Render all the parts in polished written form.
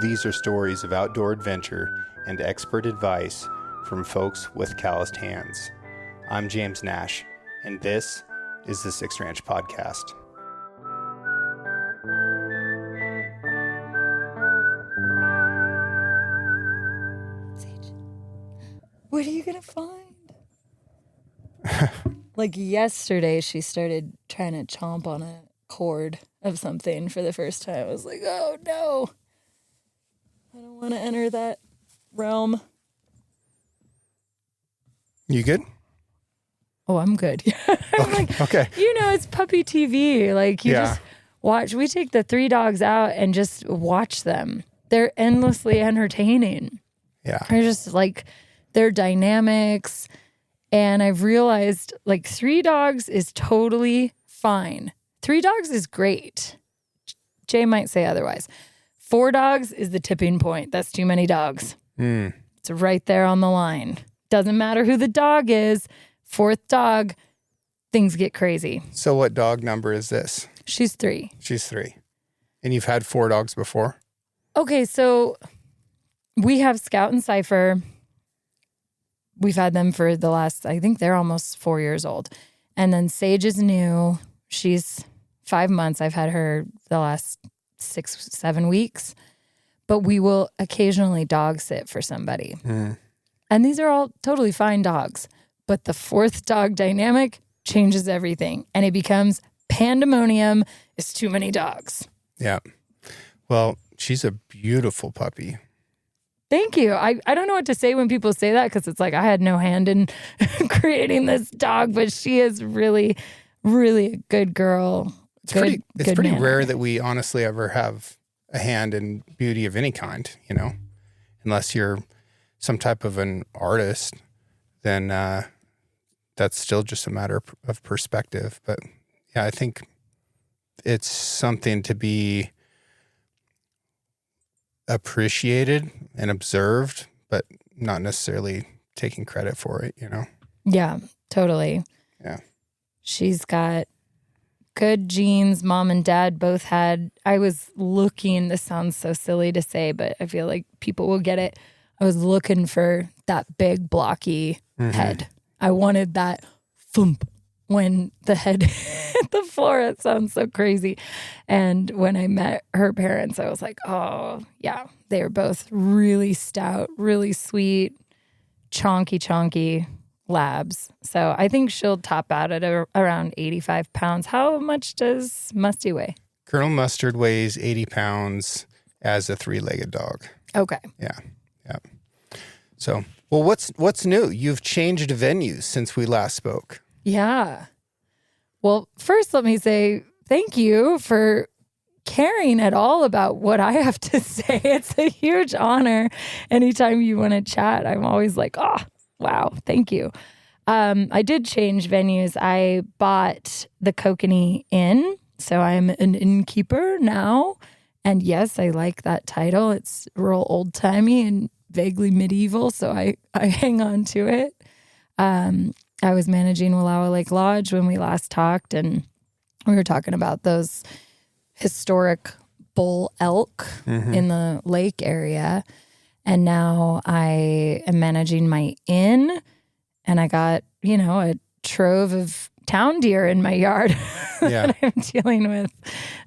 These are stories of outdoor adventure and expert advice from folks with calloused hands. I'm James Nash, and this is the Six Ranch Podcast. Sage, what are you going to find? Like yesterday, she started trying to chomp on a cord of something for the first time. I was like, oh no, I don't want to enter that realm. You good? Oh, I'm good. I'm like, Okay. You know, it's puppy TV. Like you just watch. We take the 3 dogs out and just watch them. They're endlessly entertaining. Yeah. They're just like, their dynamics. And I've realized like 3 dogs is totally fine. 3 dogs is great. Jay might say otherwise. 4 dogs is the tipping point. That's too many dogs. It's right there on the line. Doesn't matter who the dog is. 4th dog, things get crazy. So what dog number is this? She's 3. She's 3. And you've had 4 dogs before? Okay, so we have Scout and Cypher. We've had them for the last, I think they're almost 4 years old. And then Sage is new. She's 5 months. I've had her the last 6-7 weeks. But we will occasionally dog sit for somebody. And these are all totally fine dogs. But the 4th dog dynamic changes everything. And it becomes pandemonium. It's too many dogs. Yeah. Well, she's a beautiful puppy. Thank you. I don't know what to say when people say that because it's like I had no hand in creating this dog, but she is really, really a good girl. It's pretty rare that we honestly ever have a hand in beauty of any kind, you know, unless you're some type of an artist, then that's still just a matter of perspective. But yeah, I think it's something to be appreciated and observed, but not necessarily taking credit for it, you know? Yeah, totally. Yeah. She's got good genes. Mom and dad both had, I was looking, this sounds so silly to say, but I feel like people will get it. I was looking for that big blocky head. I wanted that thump when the head hit the floor. It sounds so crazy. And when I met her parents, I was like, oh, yeah, they were both really stout, really sweet, chonky labs. So I think she'll top out at around 85 pounds. How much does Musty weigh? Colonel Mustard weighs 80 pounds as a 3-legged dog. Okay. Yeah. So, well, what's new? You've changed venues since we last spoke. Yeah. Well, first, let me say thank you for caring at all about what I have to say. It's a huge honor. Anytime you want to chat, I'm always like, oh, wow, thank you. I did change venues. I bought the Kokanee Inn, so I'm an innkeeper now. And yes, I like that title. It's real old-timey and vaguely medieval, so I hang on to it. I was managing Wallowa Lake Lodge when we last talked, and we were talking about those historic bull elk in the lake area. And now I am managing my inn, and I got, a trove of town deer in my yard that I'm dealing with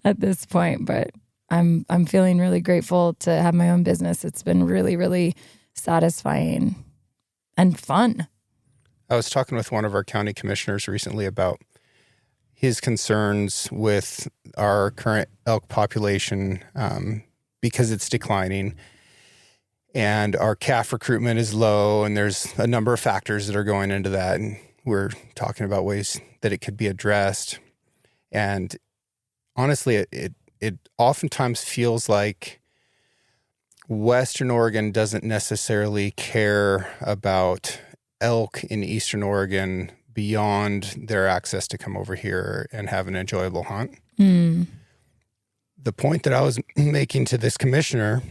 at this point. But I'm feeling really grateful to have my own business. It's been really, really satisfying and fun. I was talking with one of our county commissioners recently about his concerns with our current elk population because it's declining and our calf recruitment is low, and there's a number of factors that are going into that. And we're talking about ways that it could be addressed. And honestly, it oftentimes feels like Western Oregon doesn't necessarily care about elk in Eastern Oregon beyond their access to come over here and have an enjoyable hunt. The point that I was making to this commissioner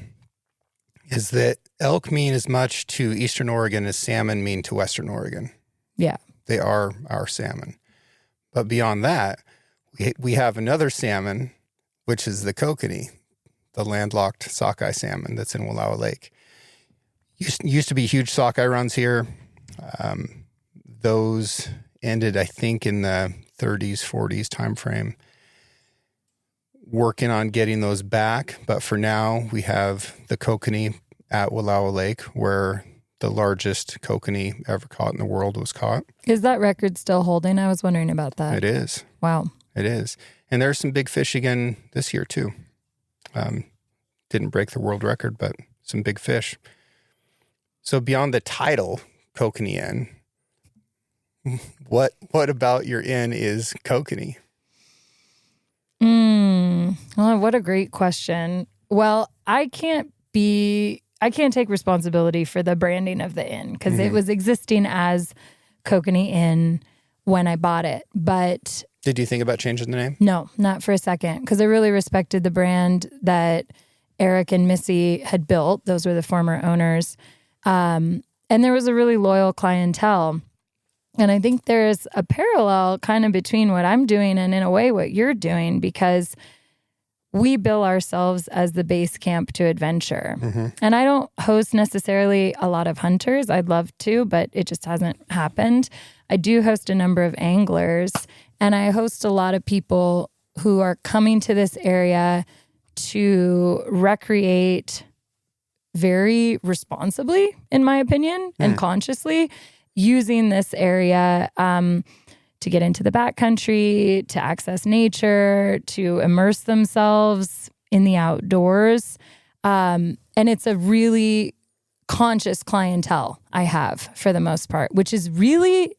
is that elk mean as much to Eastern Oregon as salmon mean to Western Oregon. Yeah. They are our salmon. But beyond that, we have another salmon, which is the kokanee. the landlocked sockeye salmon that's in Wallowa Lake. Used to be huge sockeye runs here. Those ended, I think, in the 30s, 40s timeframe. Working on getting those back, but for now we have the kokanee at Wallowa Lake, where the largest kokanee ever caught in the world was caught. Is that record still holding? I was wondering about that. It is. Wow. It is. And there's some big fish again this year too. Didn't break the world record, but some big fish. So beyond the title, kokanee Inn, what about your inn is kokanee? Well, what a great question. Well, I can't take responsibility for the branding of the inn because it was existing as Kokanee Inn when I bought it. But did you think about changing the name? No, not for a second, because I really respected the brand that Eric and Missy had built. Those were the former owners. And there was a really loyal clientele. And I think there's a parallel kind of between what I'm doing and in a way what you're doing, because we bill ourselves as the base camp to adventure. And I don't host necessarily a lot of hunters. I'd love to, but it just hasn't happened. I do host a number of anglers, and I host a lot of people who are coming to this area to recreate very responsibly, in my opinion, and consciously, using this area to get into the backcountry, to access nature, to immerse themselves in the outdoors. And it's a really conscious clientele I have for the most part, which is really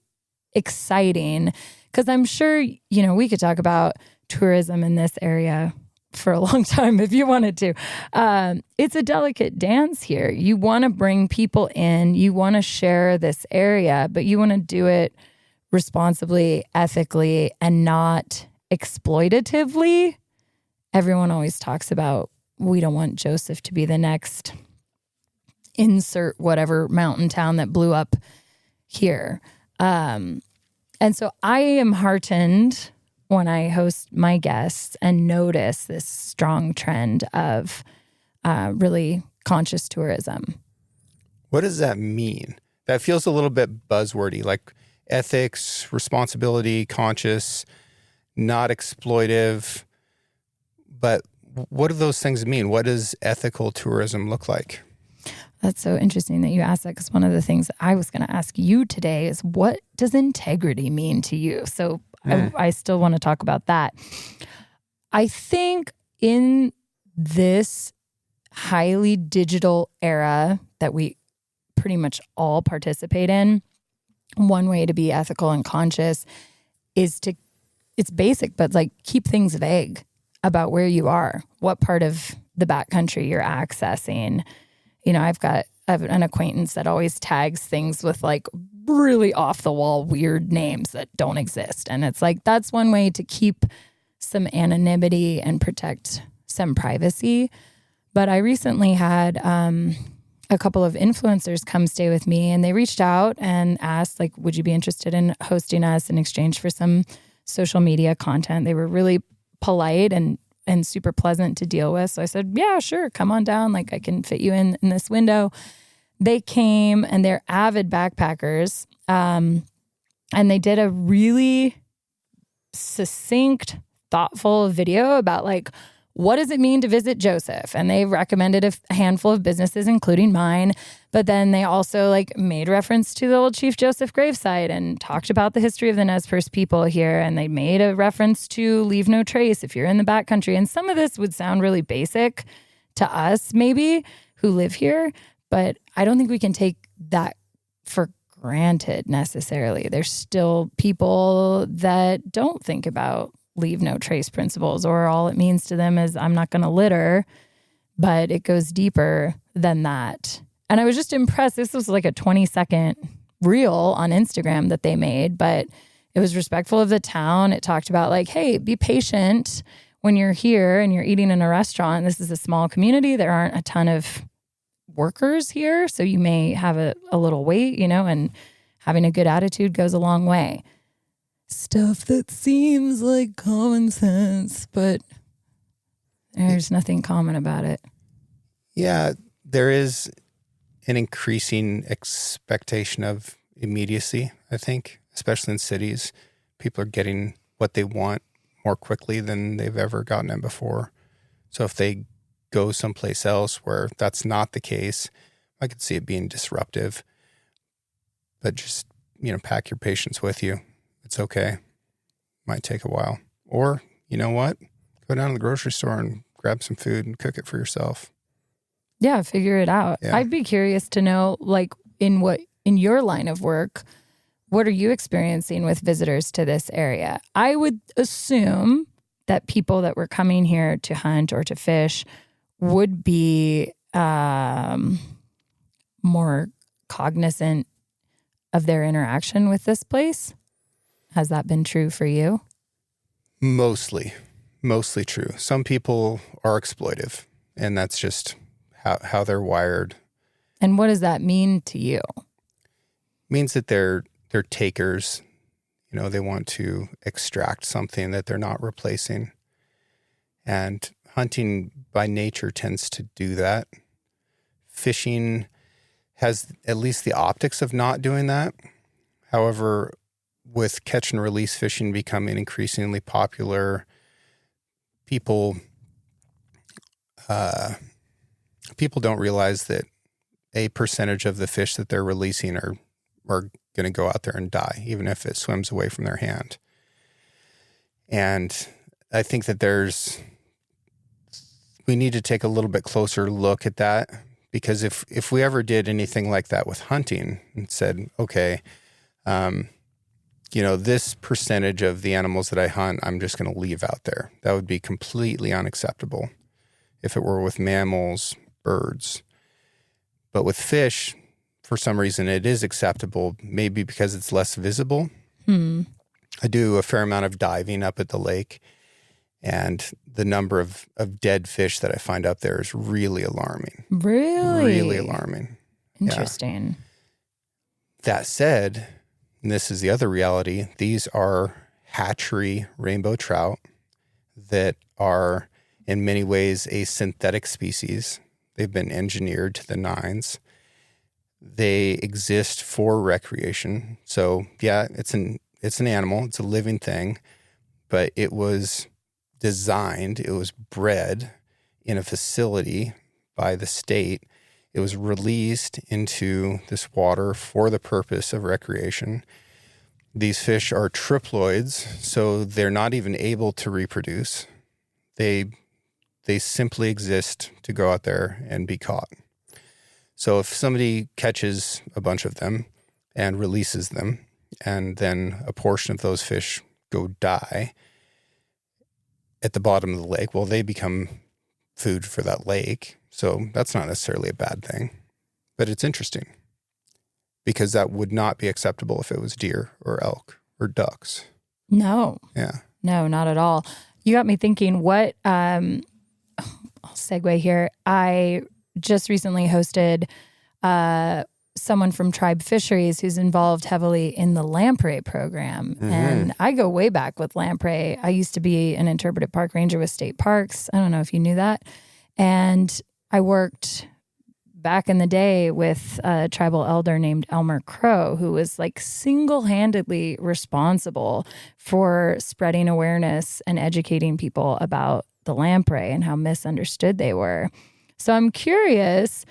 exciting because I'm sure, we could talk about tourism in this area for a long time if you wanted to. It's a delicate dance here. You want to bring people in, you want to share this area, but you want to do it responsibly, ethically, and not exploitatively. Everyone always talks about, we don't want Joseph to be the next insert whatever mountain town that blew up here. And so I am heartened when I host my guests and notice this strong trend of really conscious tourism. What does that mean? That feels a little bit buzzwordy, like ethics, responsibility, conscious, not exploitive. But what do those things mean? What does ethical tourism look like? That's so interesting that you asked that, because one of the things I was going to ask you today is, what does integrity mean to you? So I still want to talk about that. I think in this highly digital era that we pretty much all participate in, one way to be ethical and conscious is it's basic, but keep things vague about where you are, what part of the backcountry you're accessing. I have an acquaintance that always tags things with really off the wall weird names that don't exist. And it's that's one way to keep some anonymity and protect some privacy. But I recently had a couple of influencers come stay with me, and they reached out and asked, would you be interested in hosting us in exchange for some social media content? They were really polite and super pleasant to deal with. So I said, yeah, sure, come on down. I can fit you in this window. They came, and they're avid backpackers. And they did a really succinct, thoughtful video about what does it mean to visit Joseph? And they recommended a handful of businesses, including mine. But then they also made reference to the old Chief Joseph gravesite and talked about the history of the Nez Perce people here. And they made a reference to leave no trace if you're in the backcountry. And some of this would sound really basic to us, maybe, who live here. But I don't think we can take that for granted necessarily. There's still people that don't think about leave no trace principles, or all it means to them is I'm not going to litter, but it goes deeper than that. And I was just impressed. This was a 20-second reel on Instagram that they made, but it was respectful of the town. It talked about hey, be patient when you're here and you're eating in a restaurant. This is a small community. There aren't a ton of workers here, so you may have a little wait, and having a good attitude goes a long way. Stuff that seems like common sense, but There's nothing common about it. Yeah, there is an increasing expectation of immediacy, I think, especially in cities. People are getting what they want more quickly than they've ever gotten it before. So if they go someplace else where that's not the case, I could see it being disruptive. But just, pack your patience with you. It's okay. Might take a while. Or, you know what? Go down to the grocery store and grab some food and cook it for yourself. Yeah, figure it out. Yeah. I'd be curious to know, like, in your line of work, what are you experiencing with visitors to this area? I would assume that people that were coming here to hunt or to fish would be more cognizant of their interaction with this place. Has that been true for you? Mostly true. Some people are exploitive, and that's just how they're wired. And what does that mean to you? It means that they're takers. They want to extract something that they're not replacing. And hunting by nature tends to do that. Fishing has at least the optics of not doing that. However, with catch and release fishing becoming increasingly popular, people don't realize that a percentage of the fish that they're releasing are going to go out there and die, even if it swims away from their hand. And I think that we need to take a little bit closer look at that, because if we ever did anything like that with hunting and said, okay, this percentage of the animals that I hunt, I'm just going to leave out there, that would be completely unacceptable. If it were with mammals, birds. But with fish, for some reason, it is acceptable, maybe because it's less visible. I do a fair amount of diving up at the lake, and the number of dead fish that I find up there is really alarming. Really? Really alarming. Interesting. Yeah. That said, and this is the other reality, these are hatchery rainbow trout that are in many ways a synthetic species. They've been engineered to the nines. They exist for recreation. So yeah, it's an animal, it's a living thing, but it was designed, it was bred in a facility by the state. It was released into this water for the purpose of recreation. These fish are triploids, so they're not even able to reproduce. They simply exist to go out there and be caught. So if somebody catches a bunch of them and releases them, and then a portion of those fish go die at the bottom of the lake, well, they become food for that lake. So that's not necessarily a bad thing, but it's interesting because that would not be acceptable if it was deer or elk or ducks. No. Yeah. No, not at all. You got me thinking, I'll segue here. I just recently hosted someone from Tribe Fisheries who's involved heavily in the Lamprey program. Mm-hmm. And I go way back with Lamprey. I used to be an interpretive park ranger with state parks. I don't know if you knew that. And I worked back in the day with a tribal elder named Elmer Crow, who was like single-handedly responsible for spreading awareness and educating people about the lamprey and how misunderstood they were. So I'm curious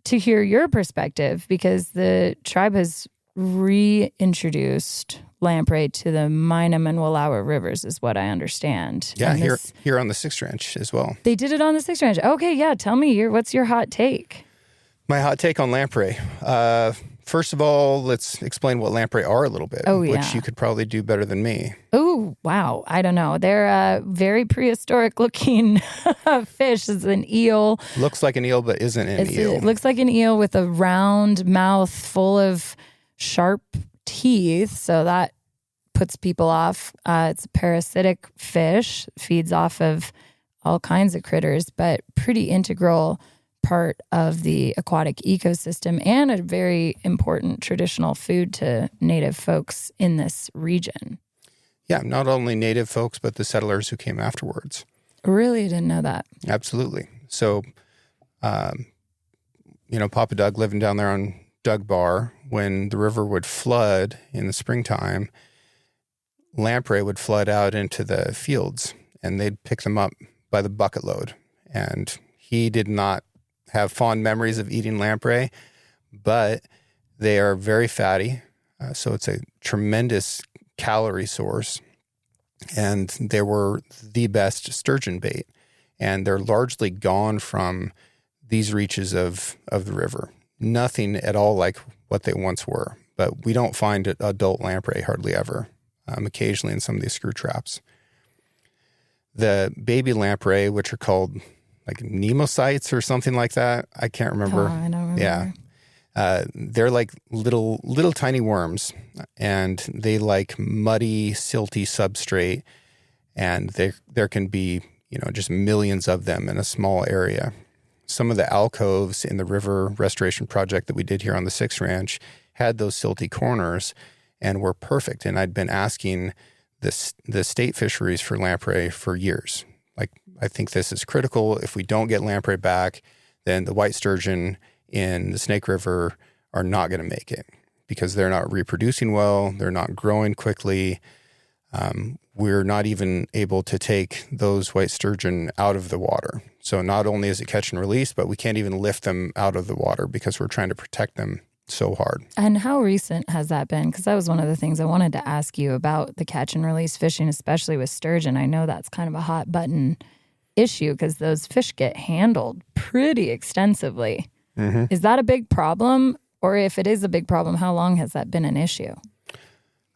to hear your perspective, because the tribe has reintroduced lamprey to the Minam and Wallowa rivers, is what I understand. Yeah, here on the Sixth Ranch as well. They did it on the Sixth Ranch. Okay, yeah. Tell me, what's your hot take? My hot take on lamprey. First of all, let's explain what lamprey are a little bit, which you could probably do better than me. Oh, wow. I don't know. They're a very prehistoric looking fish. It's an eel. Looks like an eel, but isn't an eel. It looks like an eel with a round mouth full of sharp teeth. So that puts people off. It's a parasitic fish, feeds off of all kinds of critters, but pretty integral part of the aquatic ecosystem and a very important traditional food to native folks in this region. Yeah, not only native folks, but the settlers who came afterwards. Really? I didn't know that. Absolutely. So, Papa Doug living down there on Doug Bar, when the river would flood in the springtime, lamprey would flood out into the fields, and they'd pick them up by the bucket load. And he did not have fond memories of eating lamprey, but they are very fatty. So it's a tremendous calorie source. And they were the best sturgeon bait. And they're largely gone from these reaches of the river. Nothing at all like what they once were. But we don't find adult lamprey hardly ever, occasionally in some of these screw traps. The baby lamprey, which are called like nemocytes or something like that. I can't remember. Oh, I don't remember. Yeah. They're like little tiny worms, and they like muddy, silty substrate. And there can be, just millions of them in a small area. Some of the alcoves in the river restoration project that we did here on the Six Ranch had those silty corners and were perfect. And I'd been asking the state fisheries for lamprey for years. Like, I think this is critical. If we don't get lamprey back, then the white sturgeon in the Snake River are not going to make it because they're not reproducing well. They're not growing quickly. We're not even able to take those white sturgeon out of the water. So not only is it catch and release, but we can't even lift them out of the water because we're trying to protect them so hard. And how recent has that been? Because that was one of the things I wanted to ask you about the catch and release fishing, especially with sturgeon. I know that's kind of a hot button issue because those fish get handled pretty extensively. Mm-hmm. Is that a big problem? Or if it is a big problem, how long has that been an issue?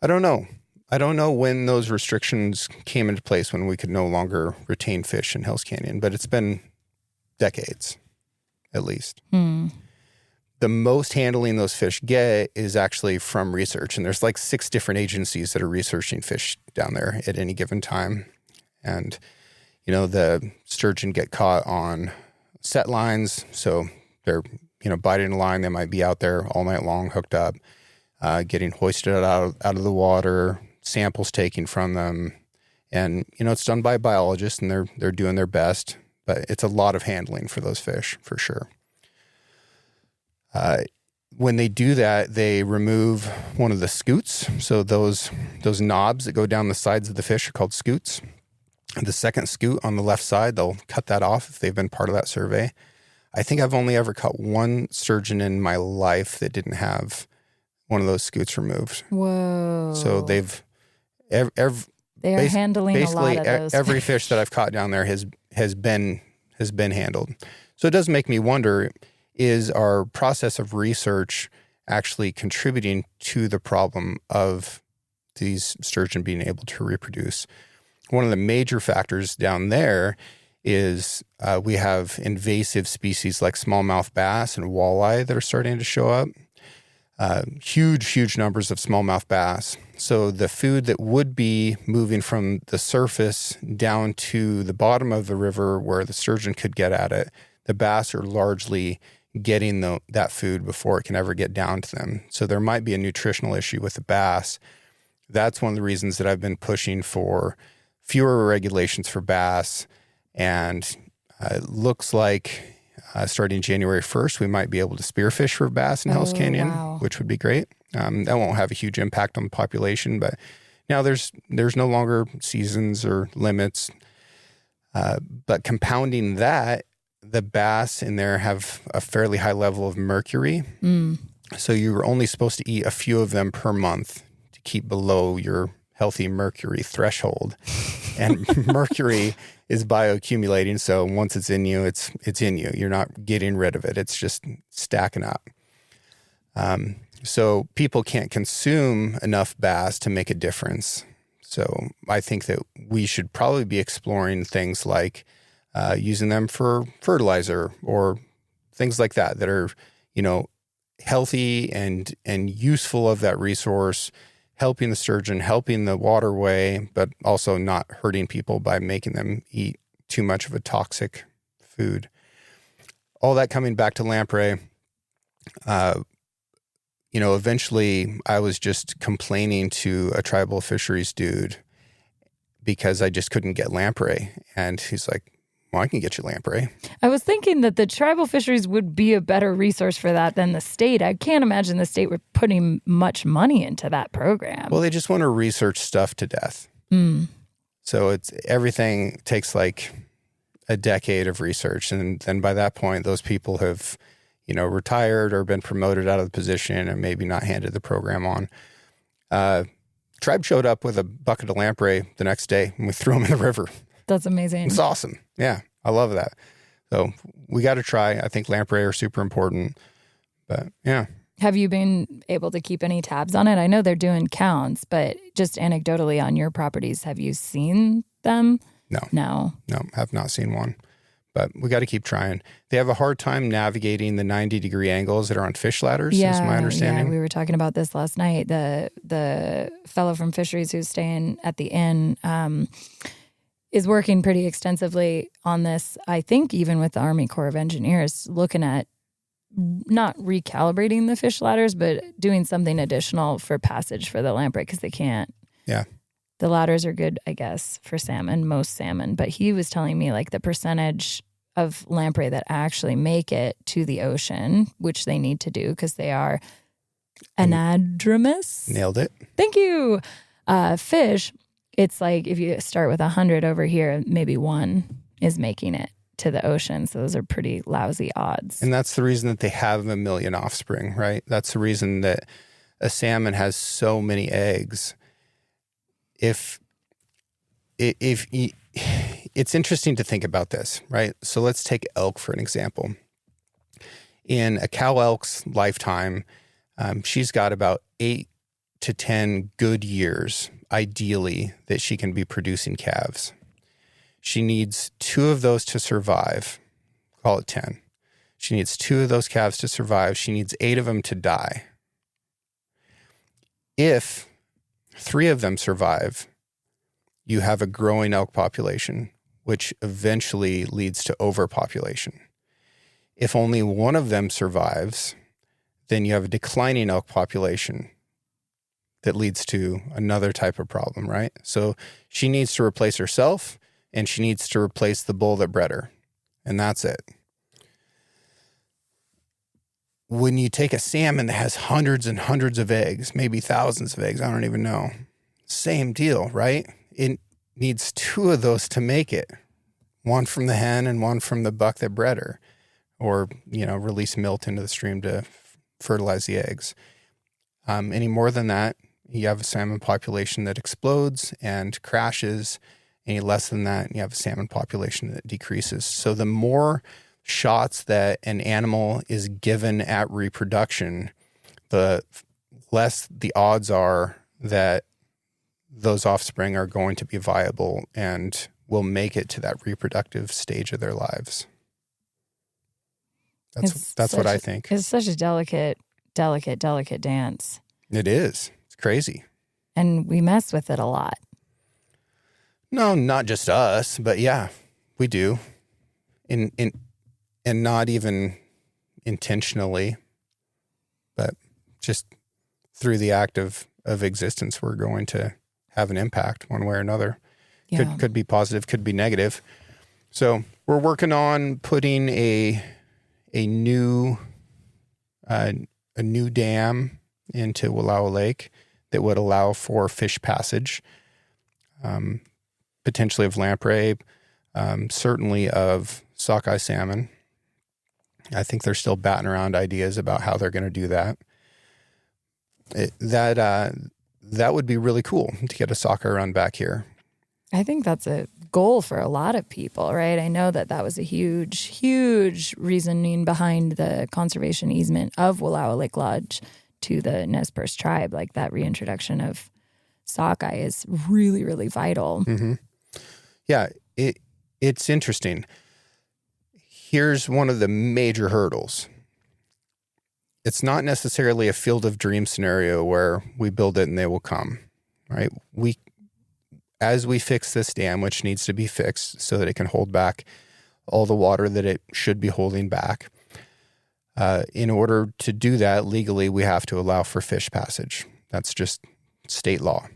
I don't know. I don't know when those restrictions came into place when we could no longer retain fish in Hell's Canyon, but it's been decades, at least. The most handling those fish get is actually from research, and there's like 6 different agencies that are researching fish down there at any given time. And, the sturgeon get caught on set lines, so they're, biting a line. They might be out there all night long, hooked up, getting hoisted out of the water, samples taken from them. And, it's done by biologists, and they're doing their best, but it's a lot of handling for those fish, for sure. When they do that, they remove one of the scutes. So those knobs that go down the sides of the fish are called scutes. The second scoot on the left side, they'll cut that off if they've been part of that survey. I think I've only ever caught one sturgeon in my life that didn't have one of those scutes removed. Whoa. So they are handling a lot of those. Every fish that I've caught down there has been handled. So it does make me wonder, is our process of research actually contributing to the problem of these sturgeon being able to reproduce? One of the major factors down there is we have invasive species like smallmouth bass and walleye that are starting to show up. Huge numbers of smallmouth bass. So the food that would be moving from the surface down to the bottom of the river where the sturgeon could get at it, the bass are largely getting that food before it can ever get down to them. So there might be a nutritional issue with the bass. That's one of the reasons that I've been pushing for fewer regulations for bass. And it looks like starting January 1st, we might be able to spearfish for bass in Hell's Canyon, which would be great. That won't have a huge impact on the population, but now there's no longer seasons or limits. But compounding that, the bass in there have a fairly high level of mercury. So you're only supposed to eat a few of them per month to keep below your healthy mercury threshold. And mercury is bioaccumulating, so once it's in you, it's in you. You're not getting rid of it. It's just stacking up. So people can't consume enough bass to make a difference. So I think that we should probably be exploring things like using them for fertilizer or things like that are, healthy and useful of that resource, helping the sturgeon, helping the waterway, but also not hurting people by making them eat too much of a toxic food. All that coming back to lamprey, eventually I was just complaining to a tribal fisheries dude because I just couldn't get lamprey. And he's like, well, I can get you lamprey. I was thinking that the tribal fisheries would be a better resource for that than the state. I can't imagine the state were putting much money into that program. Well, they just want to research stuff to death. So everything takes like a decade of research. And then by that point, those people have, retired or been promoted out of the position and maybe not handed the program on. Tribe showed up with a bucket of lamprey the next day and we threw them in the river. That's amazing. It's awesome. Yeah, I love that. So we got to try. I think lamprey are super important. But yeah. Have you been able to keep any tabs on it? I know they're doing counts, but just anecdotally on your properties, have you seen them? No, have not seen one. But we got to keep trying. They have a hard time navigating the 90-degree angles that are on fish ladders, is my understanding. Yeah, we were talking about this last night. The fellow from Fisheries who's staying at the inn is working pretty extensively on this, I think even with the Army Corps of Engineers, looking at not recalibrating the fish ladders, but doing something additional for passage for the lamprey because they can't. Yeah. The ladders are good, I guess, for salmon, most salmon. But he was telling me like the percentage of lamprey that actually make it to the ocean, which they need to do because they are anadromous. Nailed it. Thank you. Fish, it's like if you start with 100 over here, maybe one is making it to the ocean. So those are pretty lousy odds. And that's the reason that they have 1 million offspring, right? That's the reason that a salmon has so many eggs. If it's interesting to think about this, right? So let's take elk for an example. In a cow elk's lifetime, she's got about 8 to 10 good years, ideally, that she can be producing calves. She needs 2 of those to survive. Call it 10. She needs 2 of those calves to survive. She needs 8 of them to die. If 3 of them survive, you have a growing elk population, which eventually leads to overpopulation. If only 1 of them survives, then you have a declining elk population that leads to another type of problem, right? So she needs to replace herself and she needs to replace the bull that bred her. And that's it. When you take a salmon that has hundreds and hundreds of eggs, maybe thousands of eggs, I don't even know. Same deal, right? It needs 2 of those to make it. 1 from the hen and 1 from the buck that bred her. Or, release milt into the stream to fertilize the eggs. Any more than that, you have a salmon population that explodes and crashes. Any less than that, you have a salmon population that decreases. So the more shots that an animal is given at reproduction, the less the odds are that those offspring are going to be viable and will make it to that reproductive stage of their lives. That's what I think. It's such a delicate dance. It is. It's crazy. And we mess with it a lot. No, not just us, but yeah, we do. And not even intentionally, but just through the act of existence, we're going to have an impact one way or another. Yeah. Could be positive, could be negative. So we're working on putting a new dam into Wallowa Lake that would allow for fish passage, potentially of lamprey, certainly of sockeye salmon. I think they're still batting around ideas about how they're going to do that. That would be really cool to get a sockeye run back here. I think that's a goal for a lot of people, right? I know that was a huge, huge reasoning behind the conservation easement of Wallowa Lake Lodge to the Nez Perce tribe. Like that reintroduction of sockeye is really, really vital. Mm-hmm. Yeah, it's interesting. Here's one of the major hurdles. It's not necessarily a field of dreams scenario where we build it and they will come, right? As we fix this dam, which needs to be fixed so that it can hold back all the water that it should be holding back, in order to do that legally, we have to allow for fish passage. That's just state law.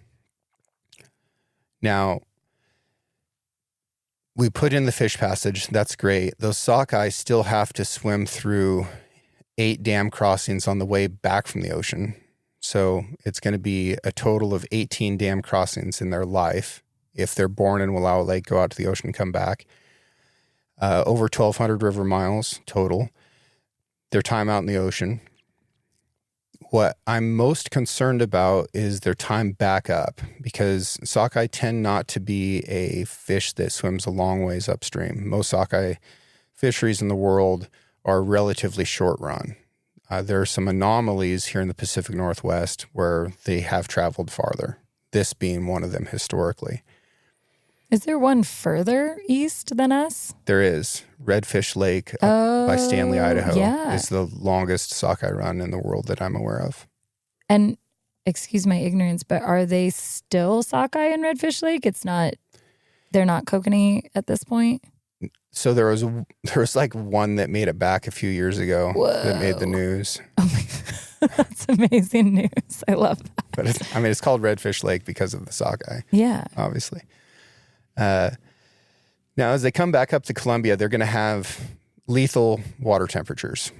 Now, we put in the fish passage. That's great. Those sockeye still have to swim through 8 dam crossings on the way back from the ocean. So it's going to be a total of 18 dam crossings in their life. If they're born in Wallowa Lake, go out to the ocean and come back. Over 1,200 river miles total. Their time out in the ocean. What I'm most concerned about is their time back up, because sockeye tend not to be a fish that swims a long ways upstream. Most sockeye fisheries in the world are relatively short run. There are some anomalies here in the Pacific Northwest where they have traveled farther, this being one of them historically. Is there one further east than us? There is. Redfish Lake by Stanley, Idaho is the longest sockeye run in the world that I'm aware of. And excuse my ignorance, but are they still sockeye in Redfish Lake? They're not kokanee at this point? So there was like one that made it back a few years ago. Whoa. That made the news. Oh my God. That's amazing news. I love that. But it's called Redfish Lake because of the sockeye. Yeah. Obviously. Now, as they come back up to Columbia, they're going to have lethal water temperatures.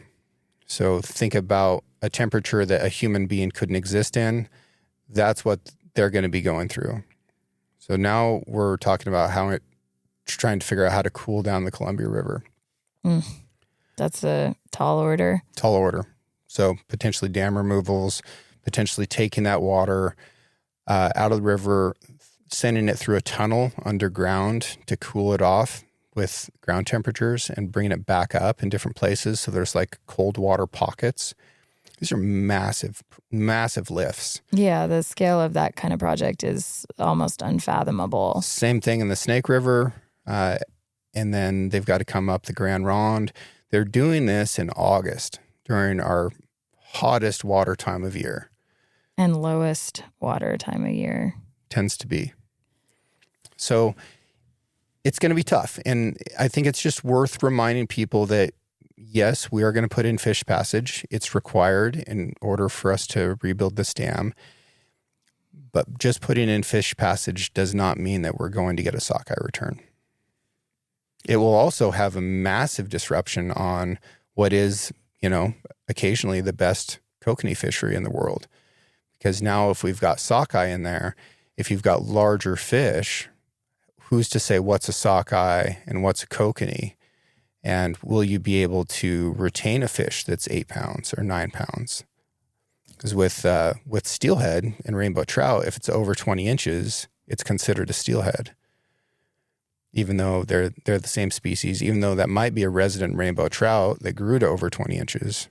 So think about a temperature that a human being couldn't exist in. That's what they're going to be going through. So now we're talking about trying to figure out how to cool down the Columbia River. That's a tall order. Tall order. So potentially dam removals, potentially taking that water out of the river, sending it through a tunnel underground to cool it off with ground temperatures and bringing it back up in different places. So there's like cold water pockets. These are massive, massive lifts. Yeah, the scale of that kind of project is almost unfathomable. Same thing in the Snake River. And then they've got to come up the Grand Ronde. They're doing this in August during our hottest water time of year. And lowest water time of year. Tends to be. So it's going to be tough. And I think it's just worth reminding people that, yes, we are going to put in fish passage. It's required in order for us to rebuild this dam. But just putting in fish passage does not mean that we're going to get a sockeye return. It will also have a massive disruption on what is, occasionally the best kokanee fishery in the world. Because now if we've got sockeye in there, if you've got larger fish, who's to say what's a sockeye and what's a kokanee? And will you be able to retain a fish that's 8 pounds or 9 pounds? Because with steelhead and rainbow trout, if it's over 20 inches, it's considered a steelhead. Even though they're the same species, even though that might be a resident rainbow trout that grew to over 20 inches.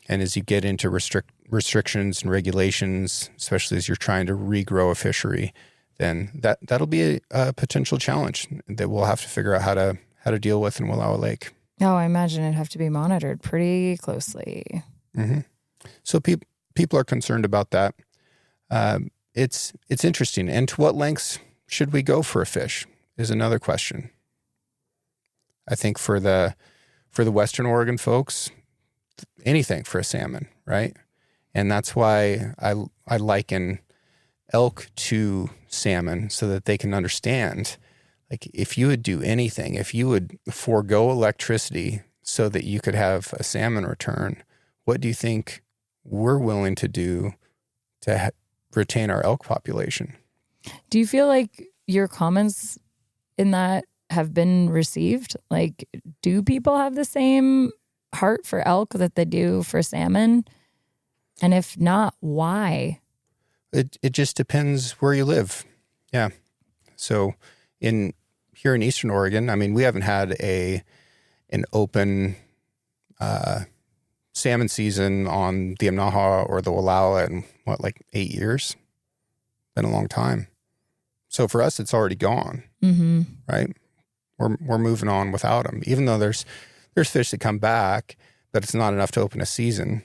And as you get into restrictions and regulations, especially as you're trying to regrow a fishery, then that'll be a potential challenge that we'll have to figure out how to deal with in Wallowa Lake. Oh, I imagine it'd have to be monitored pretty closely. Mm-hmm. So people are concerned about that. It's interesting. And to what lengths should we go for a fish is another question. I think for the Western Oregon folks, anything for a salmon, right? And that's why I liken elk to salmon so that they can understand, like, if you would do anything, if you would forego electricity so that you could have a salmon return, what do you think we're willing to do to retain our elk population? Do you feel like your comments in that have been received? Like, do people have the same heart for elk that they do for salmon? And if not, why? It just depends where you live. Yeah. So here in Eastern Oregon, I mean, we haven't had an open salmon season on the Amnaha or the Wallowa in 8 years? Been a long time. So for us, it's already gone, right? We're moving on without them, even though there's fish that come back, but it's not enough to open a season.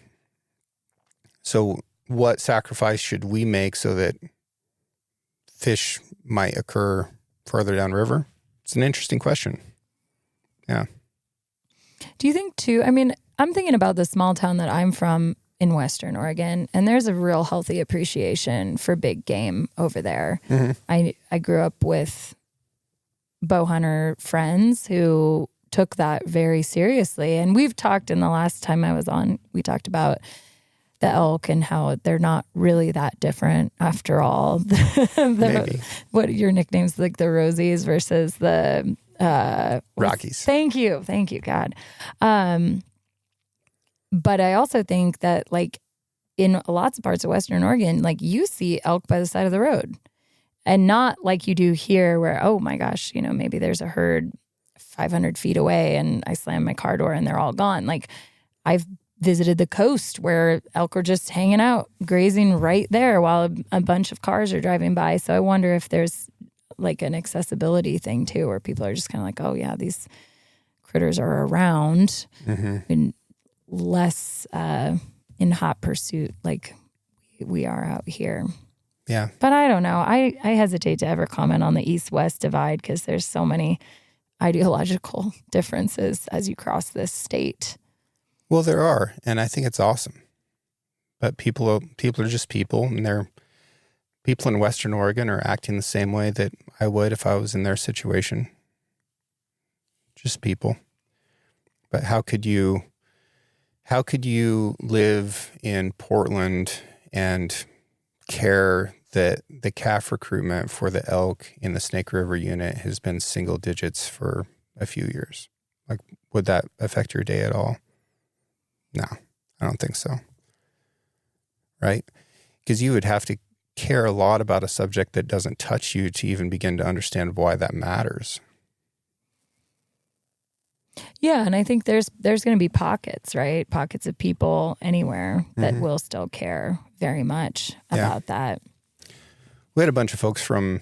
So what sacrifice should we make so that fish might occur further downriver? It's an interesting question. Yeah. Do you think too, I mean, I'm thinking about the small town that I'm from in Western Oregon, and there's a real healthy appreciation for big game over there. Mm-hmm. I grew up with bow hunter friends who took that very seriously. And we've talked in the last time I was on, we talked about the elk and how they're not really that different after all. Maybe. What your nicknames, like the Rosies versus the Rockies. Thank you, God. But I also think that like in lots of parts of Western Oregon, like you see elk by the side of the road, and not like you do here, where oh my gosh, maybe there's a herd 500 feet away and I slam my car door and they're all gone. Like I've visited the coast where elk are just hanging out, grazing right there while a bunch of cars are driving by. So I wonder if there's like an accessibility thing too, where people are just kind of like, oh yeah, these critters are around and less in hot pursuit like we are out here. Yeah. But I don't know. I hesitate to ever comment on the East-West divide because there's so many ideological differences as you cross this state. Well, there are, and I think it's awesome. But people are just people, and people in Western Oregon are acting the same way that I would if I was in their situation. Just people. But how could you live in Portland and care that the calf recruitment for the elk in the Snake River unit has been single digits for a few years? Like, would that affect your day at all? No, I don't think so. Right? Because you would have to care a lot about a subject that doesn't touch you to even begin to understand why that matters. Yeah, and I think there's going to be pockets, right? Pockets of people anywhere that will still care very much about that. We had a bunch of folks from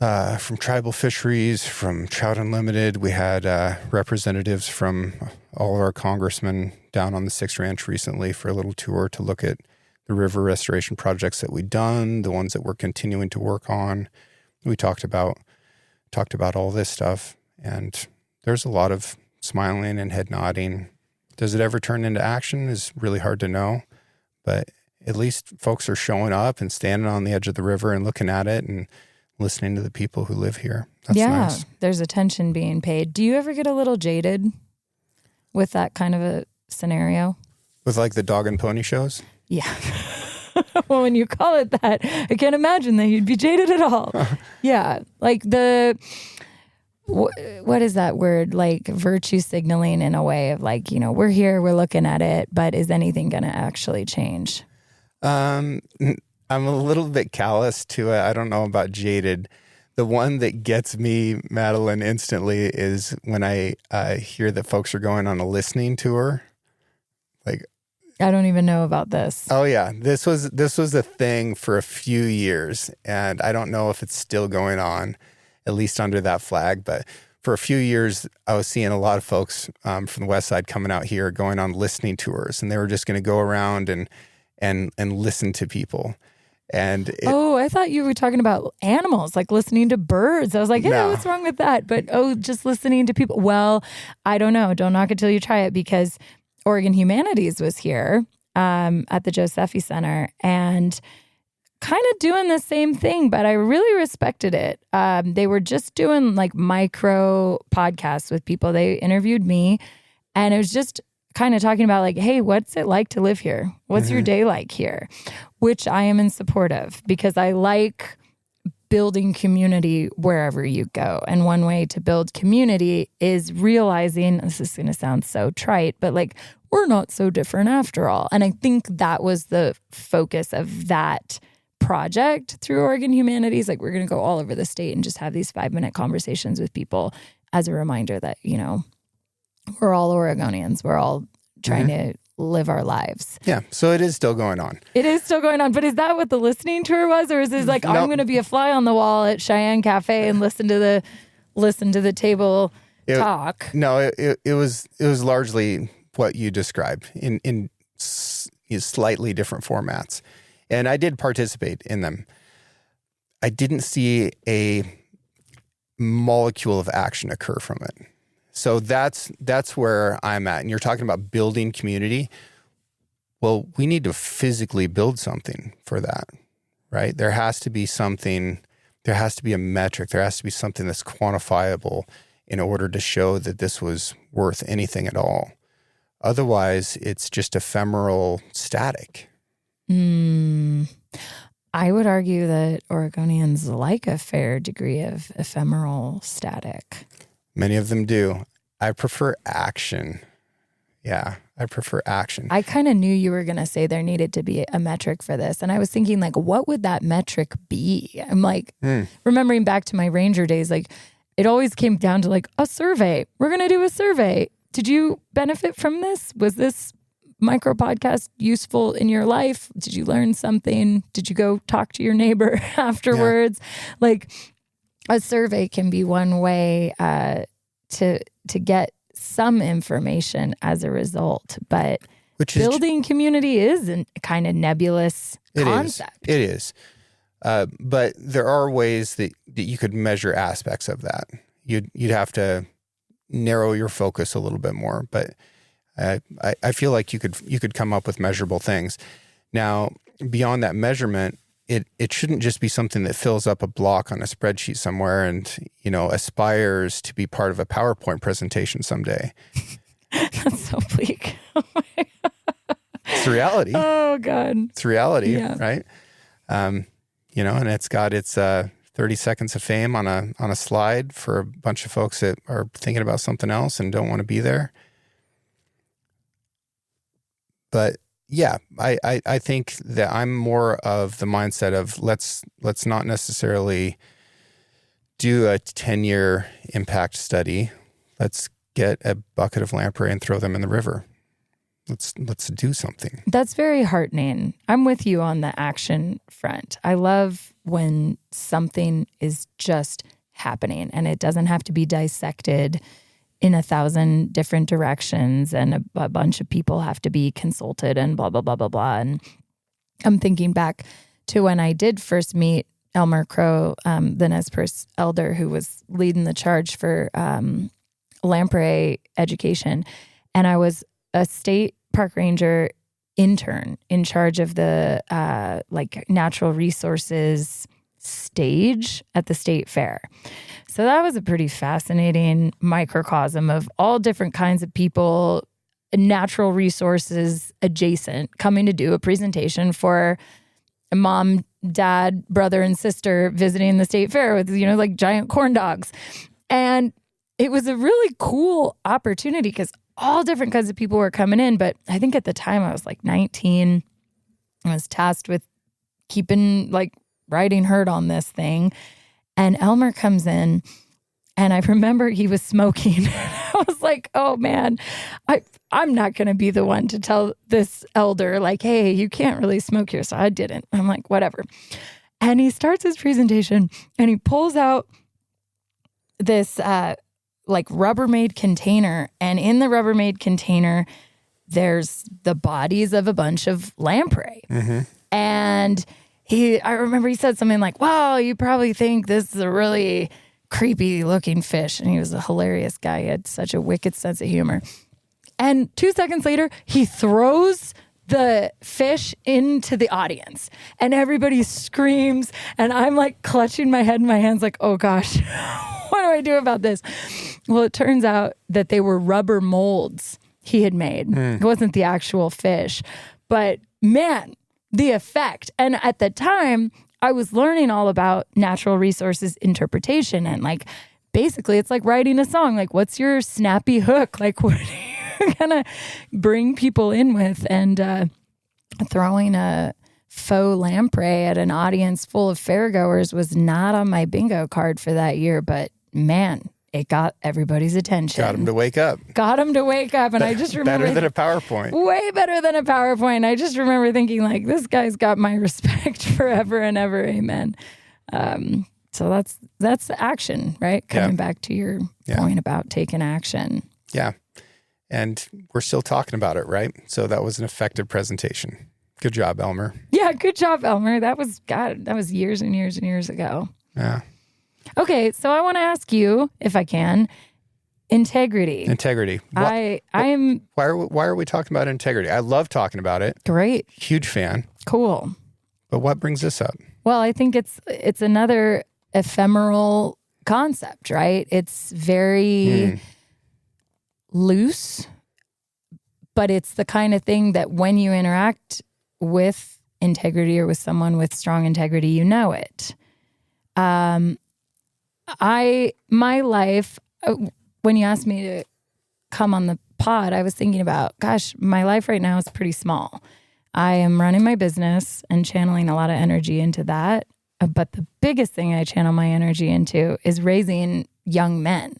tribal fisheries, from Trout Unlimited. We had representatives from all of our congressmen down on the Six Ranch recently for a little tour to look at the river restoration projects that we've done, the ones that we're continuing to work on. We talked about all this stuff, and there's a lot of smiling and head nodding. Does it ever turn into action is really hard to know, but at least folks are showing up and standing on the edge of the river and looking at it and listening to the people who live here. That's nice. There's attention being paid. Do you ever get a little jaded with that kind of a scenario? With like the dog and pony shows? Yeah. Well, when you call it that, I can't imagine that you'd be jaded at all. Yeah. Like what is that word? Like virtue signaling in a way of like, we're here, we're looking at it, but is anything going to actually change? I'm a little bit callous to it. I don't know about jaded. The one that gets me, Madeline, instantly is when I hear that folks are going on a listening tour. Like, I don't even know about this. Oh yeah, this was a thing for a few years, and I don't know if it's still going on, at least under that flag. But for a few years, I was seeing a lot of folks from the West Side coming out here, going on listening tours, and they were just going to go around and listen to people. And I thought you were talking about animals, like listening to birds. I was like, No. What's wrong with that? But just listening to people. Well, I don't know. Don't knock it till you try it, because Oregon Humanities was here at the Josephi Center and kind of doing the same thing, but I really respected it. They were just doing like micro podcasts with people. They interviewed me, and it was just kind of talking about like, hey, what's it like to live here? What's your day like here? Which I am in support of, because I like building community wherever you go. And one way to build community is realizing, this is going to sound so trite, but like, we're not so different after all. And I think that was the focus of that project through Oregon Humanities. Like, we're going to go all over the state and just have these 5-minute conversations with people as a reminder that, we're all Oregonians. We're all trying to live our lives. yeah, so it is still going on. It is still going on. But is that what the listening tour was? Or is this like, I'm going to be a fly on the wall at Cheyenne Cafe and listen to the table talk? No, it was largely what you described in slightly different formats. And I did participate in them. I didn't see a molecule of action occur from it. So that's where I'm at. And you're talking about building community. Well, we need to physically build something for that, right? There has to be something There has to be a metric. There has to be something that's quantifiable in order to show that this was worth anything at all. Otherwise, it's just ephemeral static. I would argue that Oregonians like a fair degree of ephemeral static. Many of them do. I prefer action. Yeah, I prefer action. I kind of knew you were going to say there needed to be a metric for this. And I was thinking, like, what would that metric be? I'm like, remembering back to my Ranger days, like, it always came down to like a survey. We're going to do a survey. Did you benefit from this? Was this micro podcast useful in your life? Did you learn something? Did you go talk to your neighbor afterwards? Yeah. Like, a survey can be one way to get some information as a result, but building community is a kind of nebulous concept. It is. But there are ways that you could measure aspects of that. You'd have to narrow your focus a little bit more, but I feel like you could come up with measurable things. Now, beyond that measurement, it shouldn't just be something that fills up a block on a spreadsheet somewhere and, aspires to be part of a PowerPoint presentation someday. That's so bleak. It's reality. Oh, God. It's reality, yeah. Right? And it's got its 30 seconds of fame on a slide for a bunch of folks that are thinking about something else and don't want to be there. But yeah, I think that I'm more of the mindset of let's not necessarily do a 10-year impact study. Let's get a bucket of lamprey and throw them in the river. Let's do something. That's very heartening. I'm with you on the action front. I love when something is just happening and it doesn't have to be dissected in 1,000 different directions and a bunch of people have to be consulted and blah, blah, blah, blah, blah. And I'm thinking back to when I did first meet Elmer Crow, the Nez Perce elder who was leading the charge for lamprey education. And I was a state park ranger intern in charge of the natural resources stage at the state fair. So that was a pretty fascinating microcosm of all different kinds of people, natural resources adjacent, coming to do a presentation for a mom, dad, brother, and sister visiting the state fair with, giant corn dogs. And it was a really cool opportunity because all different kinds of people were coming in. But I think at the time I was like 19. I was tasked with keeping riding herd on this thing. And Elmer comes in and I remember he was smoking. I was like, oh man, I'm not going to be the one to tell this elder hey, you can't really smoke here. So I didn't. I'm like, whatever. And he starts his presentation and he pulls out this Rubbermaid container. And in the Rubbermaid container, there's the bodies of a bunch of lamprey. Mm-hmm. And I remember he said something like, wow, you probably think this is a really creepy looking fish. And he was a hilarious guy. He had such a wicked sense of humor. And 2 seconds later, he throws the fish into the audience and everybody screams. And I'm clutching my head in my hands oh gosh, what do I do about this? Well, it turns out that they were rubber molds he had made. It wasn't the actual fish. But man, the effect. And at the time, I was learning all about natural resources interpretation. And basically, it's like writing a song. What's your snappy hook? What are you going to bring people in with? And throwing a faux lamprey at an audience full of fairgoers was not on my bingo card for that year. But man, it got everybody's attention. Got them to wake up. And I just remember... Better than a PowerPoint. Way better than a PowerPoint. I just remember thinking this guy's got my respect forever and ever. Amen. So that's action, right? Coming back to your point about taking action. Yeah. And we're still talking about it, right? So that was an effective presentation. Good job, Elmer. Yeah, good job, Elmer. That was years and years and years ago. Yeah. Okay, so I want to ask you, if I can, integrity. Integrity. I am... Why are we talking about integrity? I love talking about it. Great. Huge fan. Cool. But what brings this up? Well, I think it's another ephemeral concept, right? It's very loose, but it's the kind of thing that when you interact with integrity or with someone with strong integrity, you know it. My life, when you asked me to come on the pod, I was thinking about, gosh, my life right now is pretty small. I am running my business and channeling a lot of energy into that. But the biggest thing I channel my energy into is raising young men,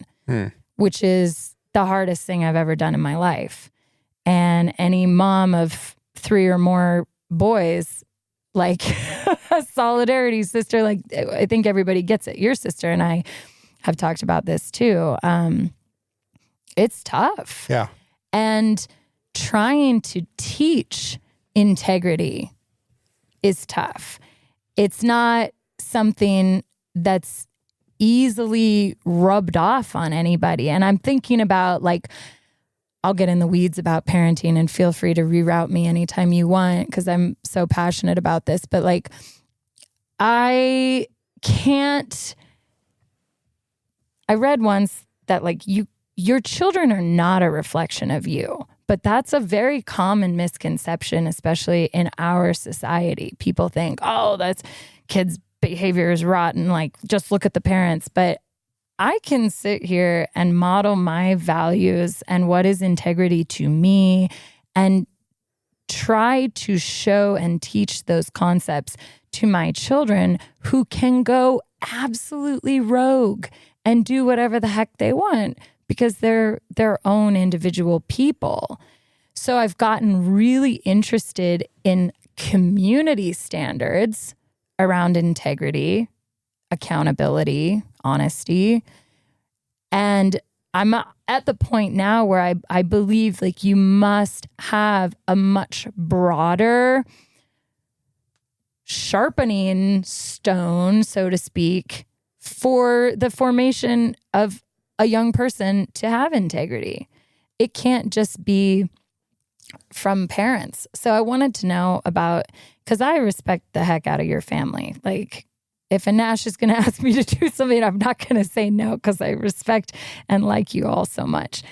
which is the hardest thing I've ever done in my life. And any mom of 3 or more boys, like a solidarity sister, like I think everybody gets it. Your sister and I have talked about this too. It's tough. Yeah. And trying to teach integrity is tough. It's not something that's easily rubbed off on anybody. And I'm thinking about, like, I'll get in the weeds about parenting and feel free to reroute me anytime you want because I'm so passionate about this. But like, I read once that like your children are not a reflection of you. But that's a very common misconception, especially in our society. People think, oh, that's kids' behavior is rotten. Like, just look at the parents. But I can sit here and model my values and what is integrity to me and try to show and teach those concepts to my children who can go absolutely rogue and do whatever the heck they want because they're their own individual people. So I've gotten really interested in community standards around integrity, accountability, honesty. And I'm at the point now where I believe like you must have a much broader sharpening stone, so to speak, for the formation of a young person to have integrity. It can't just be from parents. So I wanted to know about, because I respect the heck out of your family. Like, if a Nash is going to ask me to do something, I'm not going to say no because I respect and like you all so much.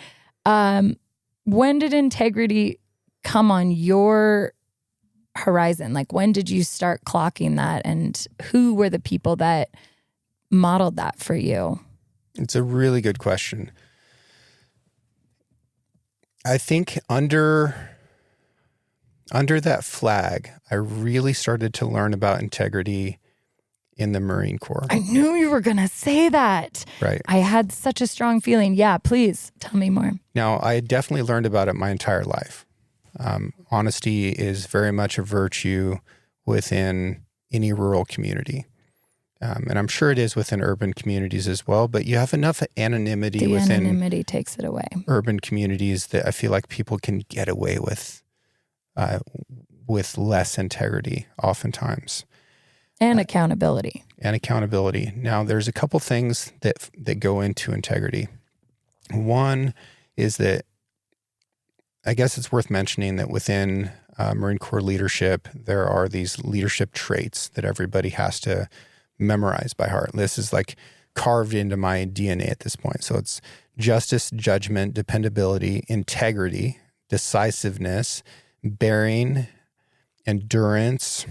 When did integrity come on your horizon? Like, when did you start clocking that? And who were the people that modeled that for you? It's a really good question. I think under that flag, I really started to learn about integrity in the Marine Corps. I knew you were going to say that. Right. I had such a strong feeling. Yeah, please tell me more. Now, I definitely learned about it my entire life. Honesty is very much a virtue within any rural community. And I'm sure it is within urban communities as well, but you have enough anonymity within anonymity takes it away. Urban communities that I feel like people can get away with less integrity oftentimes. And accountability. Now, there's a couple things that go into integrity. One is that I guess it's worth mentioning that within Marine Corps leadership, there are these leadership traits that everybody has to memorize by heart. This is like carved into my DNA at this point. So it's justice, judgment, dependability, integrity, decisiveness, bearing, endurance,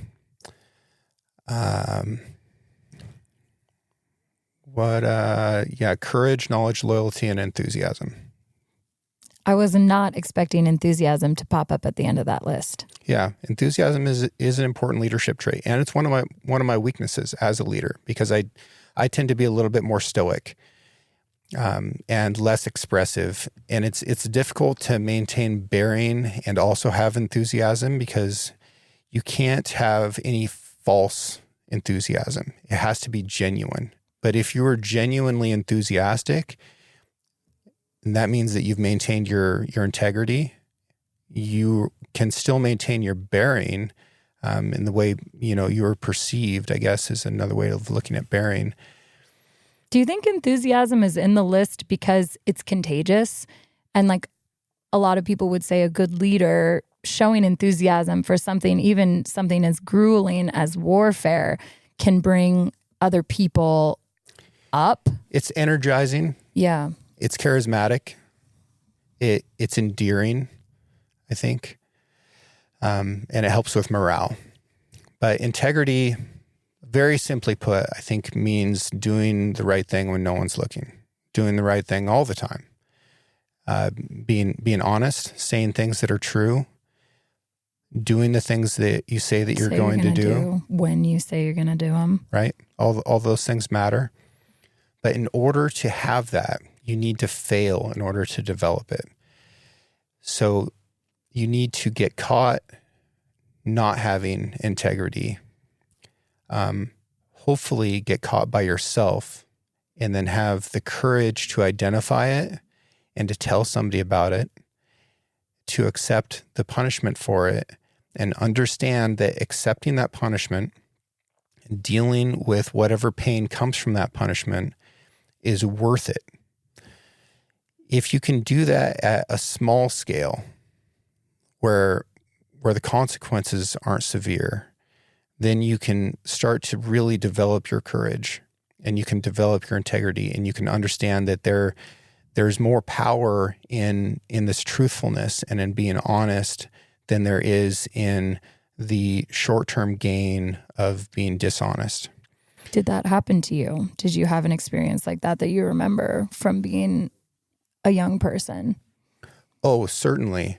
courage, knowledge, loyalty, and enthusiasm. I was not expecting enthusiasm to pop up at the end of that list. Yeah, enthusiasm is an important leadership trait, and it's one of my weaknesses as a leader because I tend to be a little bit more stoic and less expressive, and it's difficult to maintain bearing and also have enthusiasm because you can't have any false enthusiasm. It has to be genuine. But if you are genuinely enthusiastic, that means that you've maintained your integrity. You can still maintain your bearing in the way, you're perceived, I guess, is another way of looking at bearing. Do you think enthusiasm is in the list because it's contagious? And like a lot of people would say a good leader showing enthusiasm for something, even something as grueling as warfare, can bring other people up. It's energizing. Yeah. It's charismatic. It's endearing, I think. And it helps with morale. But integrity, very simply put, I think means doing the right thing when no one's looking, doing the right thing all the time, being honest, saying things that are true, doing the things that you say that you're going to do when you say you're going to do them. Right? All those things matter. But in order to have that, you need to fail in order to develop it. So you need to get caught not having integrity. Hopefully get caught by yourself and then have the courage to identify it and to tell somebody about it, to accept the punishment for it, and understand that accepting that punishment and dealing with whatever pain comes from that punishment is worth it. If you can do that at a small scale where the consequences aren't severe, then you can start to really develop your courage and you can develop your integrity and you can understand that there's more power in this truthfulness and in being honest than there is in the short-term gain of being dishonest. Did that happen to you? Did you have an experience like that you remember from being a young person? Oh, certainly.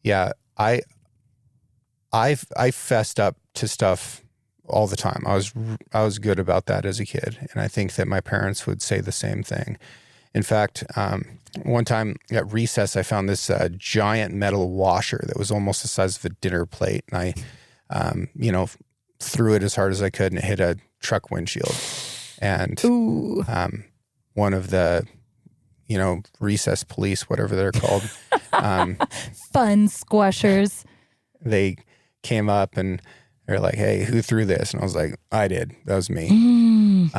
Yeah. I fessed up to stuff all the time. I was good about that as a kid. And I think that my parents would say the same thing. In fact, one time at recess, I found this giant metal washer that was almost the size of a dinner plate. And I, threw it as hard as I could and it hit a truck windshield. And one of the, recess police, whatever they're called. Fun squashers. They came up and they're like, "Hey, who threw this?" And I was like, "I did. That was me."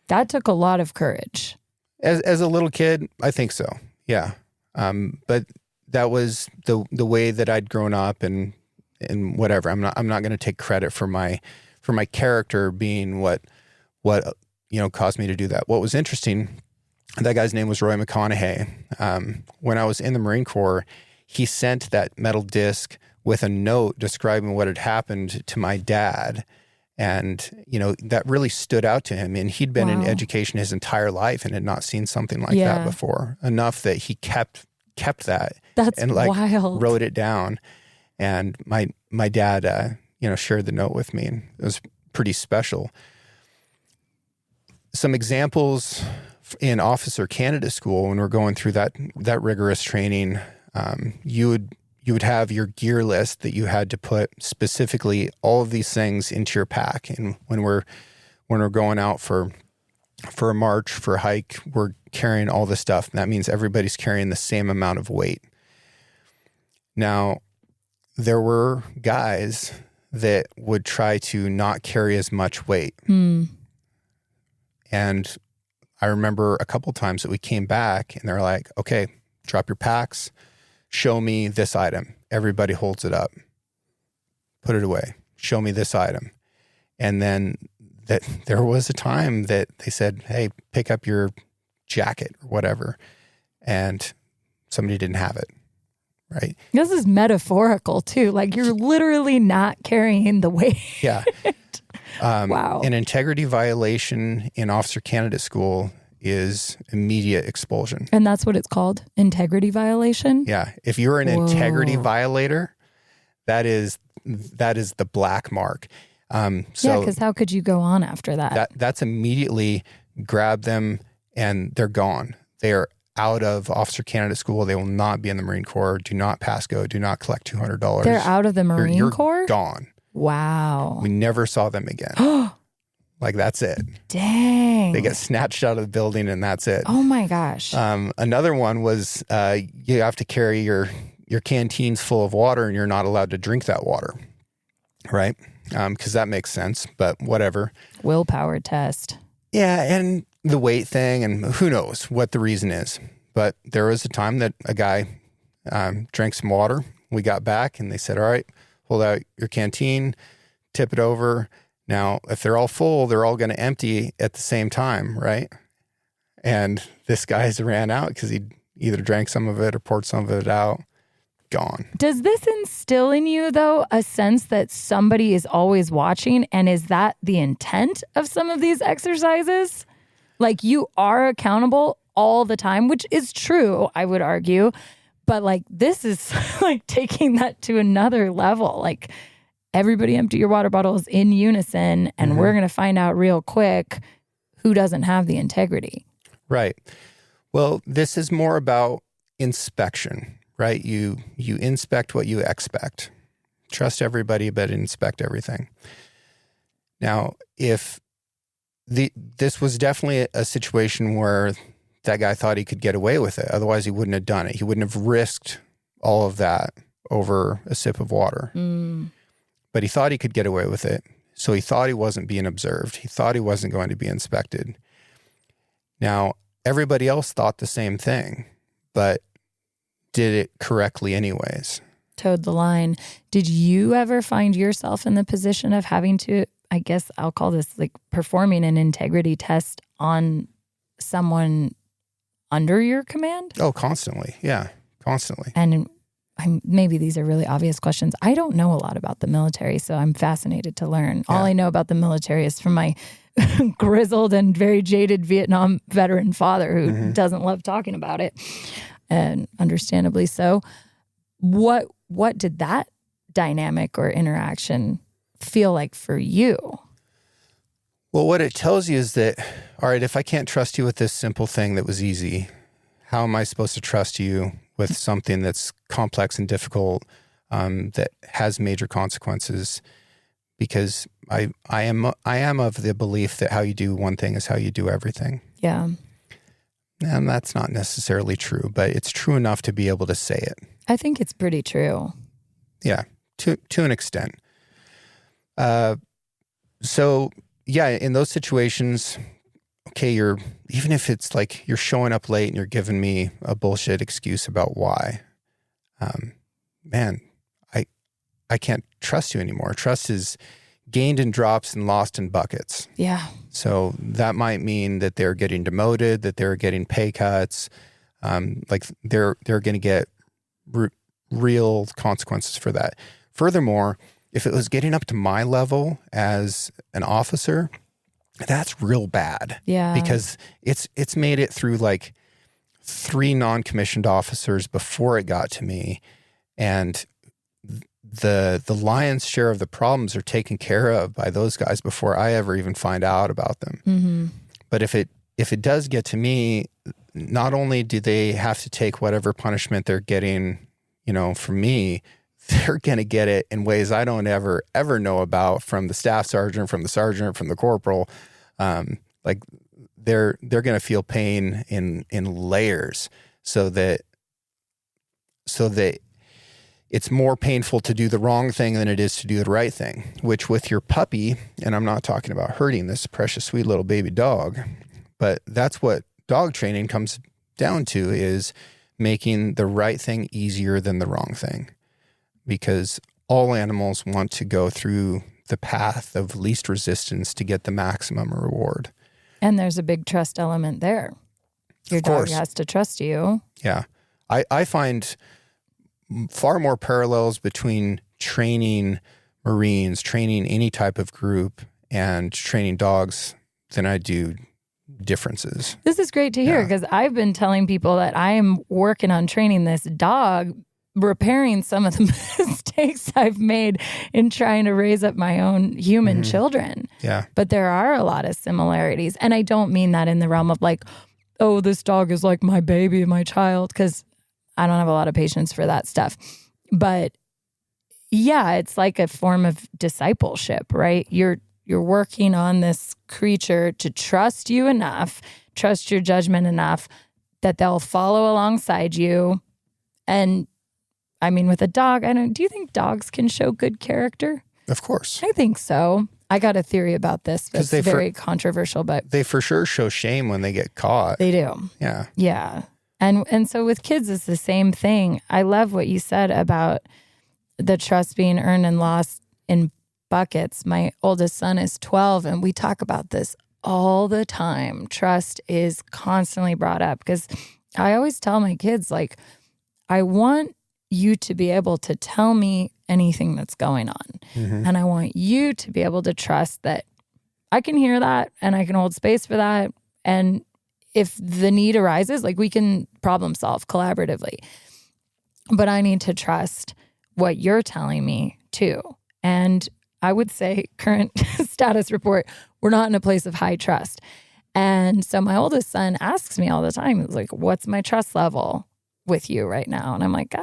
That took a lot of courage. As a little kid, I think so. Yeah. But that was the way that I'd grown up and whatever. I'm not going to take credit for my character being what caused me to do that. What was interesting, that guy's name was Roy McConaughey. When I was in the Marine Corps, he sent that metal disc with a note describing what had happened to my dad. And, that really stood out to him. And he'd been in education his entire life and had not seen something like that before. Enough that he kept that. That's and wild. Wrote it down. And my dad, shared the note with me. And it was pretty special. Some examples in officer candidate school, when we're going through that rigorous training, you would have your gear list that you had to put specifically all of these things into your pack. And when we're going out for a march, for a hike, we're carrying all this stuff. And that means everybody's carrying the same amount of weight. Now, there were guys that would try to not carry as much weight. And I remember a couple times that we came back and they're like, "Okay, drop your packs. Show me this item." Everybody holds it up. Put it away. Show me this item. And then there was a time that they said, "Hey, pick up your jacket," or whatever. And somebody didn't have it. Right? This is metaphorical too. Like you're literally not carrying the weight. Yeah. Wow. An integrity violation in officer candidate school is immediate expulsion. And that's what it's called? Integrity violation? Yeah. If you're an integrity violator, that is the black mark. Because how could you go on after that? That's immediately grab them and they're gone. They are out of officer candidate school. They will not be in the Marine Corps. Do not pass go. Do not collect $200. They're out of the Marine Corps? Gone. Wow. We never saw them again. Like, that's it. Dang. They get snatched out of the building and that's it. Oh my gosh. Another one was you have to carry your canteens full of water and you're not allowed to drink that water. Right? Because that makes sense, but whatever. Willpower test. Yeah, and the weight thing, and who knows what the reason is. But there was a time that a guy drank some water. We got back and they said, "All right, hold out your canteen, tip it over. Now, if they're all full, they're all going to empty at the same time, right? And this guy's ran out because he either drank some of it or poured some of it out. Gone. Does this instill in you, though, a sense that somebody is always watching? And is that the intent of some of these exercises? Like, you are accountable all the time, which is true, I would argue. But like, this is like taking that to another level. Like, everybody empty your water bottles in unison, and we're going to find out real quick who doesn't have the integrity. Right. Well, this is more about inspection, right? You inspect what you expect. Trust everybody, but inspect everything. Now, if this was definitely a situation where that guy thought he could get away with it. Otherwise, he wouldn't have done it. He wouldn't have risked all of that over a sip of water. But he thought he could get away with it. So he thought he wasn't being observed. He thought he wasn't going to be inspected. Now, everybody else thought the same thing, but did it correctly anyways. Towed the line. Did you ever find yourself in the position of having to, I guess I'll call this like performing an integrity test on someone under your command? Oh, constantly. Yeah, constantly. And maybe these are really obvious questions. I don't know a lot about the military, so I'm fascinated to learn. All I know about the military is from my grizzled and very jaded Vietnam veteran father who doesn't love talking about it, and understandably so. What did that dynamic or interaction feel like for you? Well, what it tells you is that, all right, if I can't trust you with this simple thing that was easy, how am I supposed to trust you with something that's complex and difficult, that has major consequences? Because I am of the belief that how you do one thing is how you do everything. Yeah. And that's not necessarily true, but it's true enough to be able to say it. I think it's pretty true. Yeah, to an extent. So yeah, in those situations, okay, even if it's like you're showing up late and you're giving me a bullshit excuse about why, man, I can't trust you anymore. Trust is gained in drops and lost in buckets. Yeah. So that might mean that they're getting demoted, that they're getting pay cuts, like they're going to get real consequences for that. Furthermore, if it was getting up to my level as an officer, that's real bad. Yeah. Because it's made it through like 3 non-commissioned officers before it got to me. And the lion's share of the problems are taken care of by those guys before I ever even find out about them. But if it does get to me, not only do they have to take whatever punishment they're getting, from me, they're going to get it in ways I don't ever know about from the staff sergeant, from the sergeant, from the corporal. Like they're going to feel pain in layers so that it's more painful to do the wrong thing than it is to do the right thing, which with your puppy, and I'm not talking about hurting this precious, sweet little baby dog, but that's what dog training comes down to, is making the right thing easier than the wrong thing. Because all animals want to go through the path of least resistance to get the maximum reward. And there's a big trust element there. Your dog has to trust you. Yeah. I find far more parallels between training Marines, training any type of group, and training dogs than I do differences. This is great to hear, because I've been telling people that I am working on training this dog, repairing some of the mistakes I've made in trying to raise up my own human children. Yeah. But there are a lot of similarities. And I don't mean that in the realm of like, oh, this dog is like my baby, my child, because I don't have a lot of patience for that stuff. But yeah, it's like a form of discipleship, right? You're working on this creature to trust you enough, trust your judgment enough that they'll follow alongside you. And I mean, with a dog, do you think dogs can show good character? Of course. I think so. I got a theory about this that's very controversial, but they for sure show shame when they get caught. They do. Yeah. Yeah. And so with kids, it's the same thing. I love what you said about the trust being earned and lost in buckets. My oldest son is 12, and we talk about this all the time. Trust is constantly brought up because I always tell my kids, like, I want you to be able to tell me anything that's going on. Mm-hmm. And I want you to be able to trust that I can hear that and I can hold space for that. And if the need arises, like, we can problem solve collaboratively. But I need to trust what you're telling me too. And I would say, current status report, we're not in a place of high trust. And so my oldest son asks me all the time, he's like, what's my trust level with you right now? And I'm like,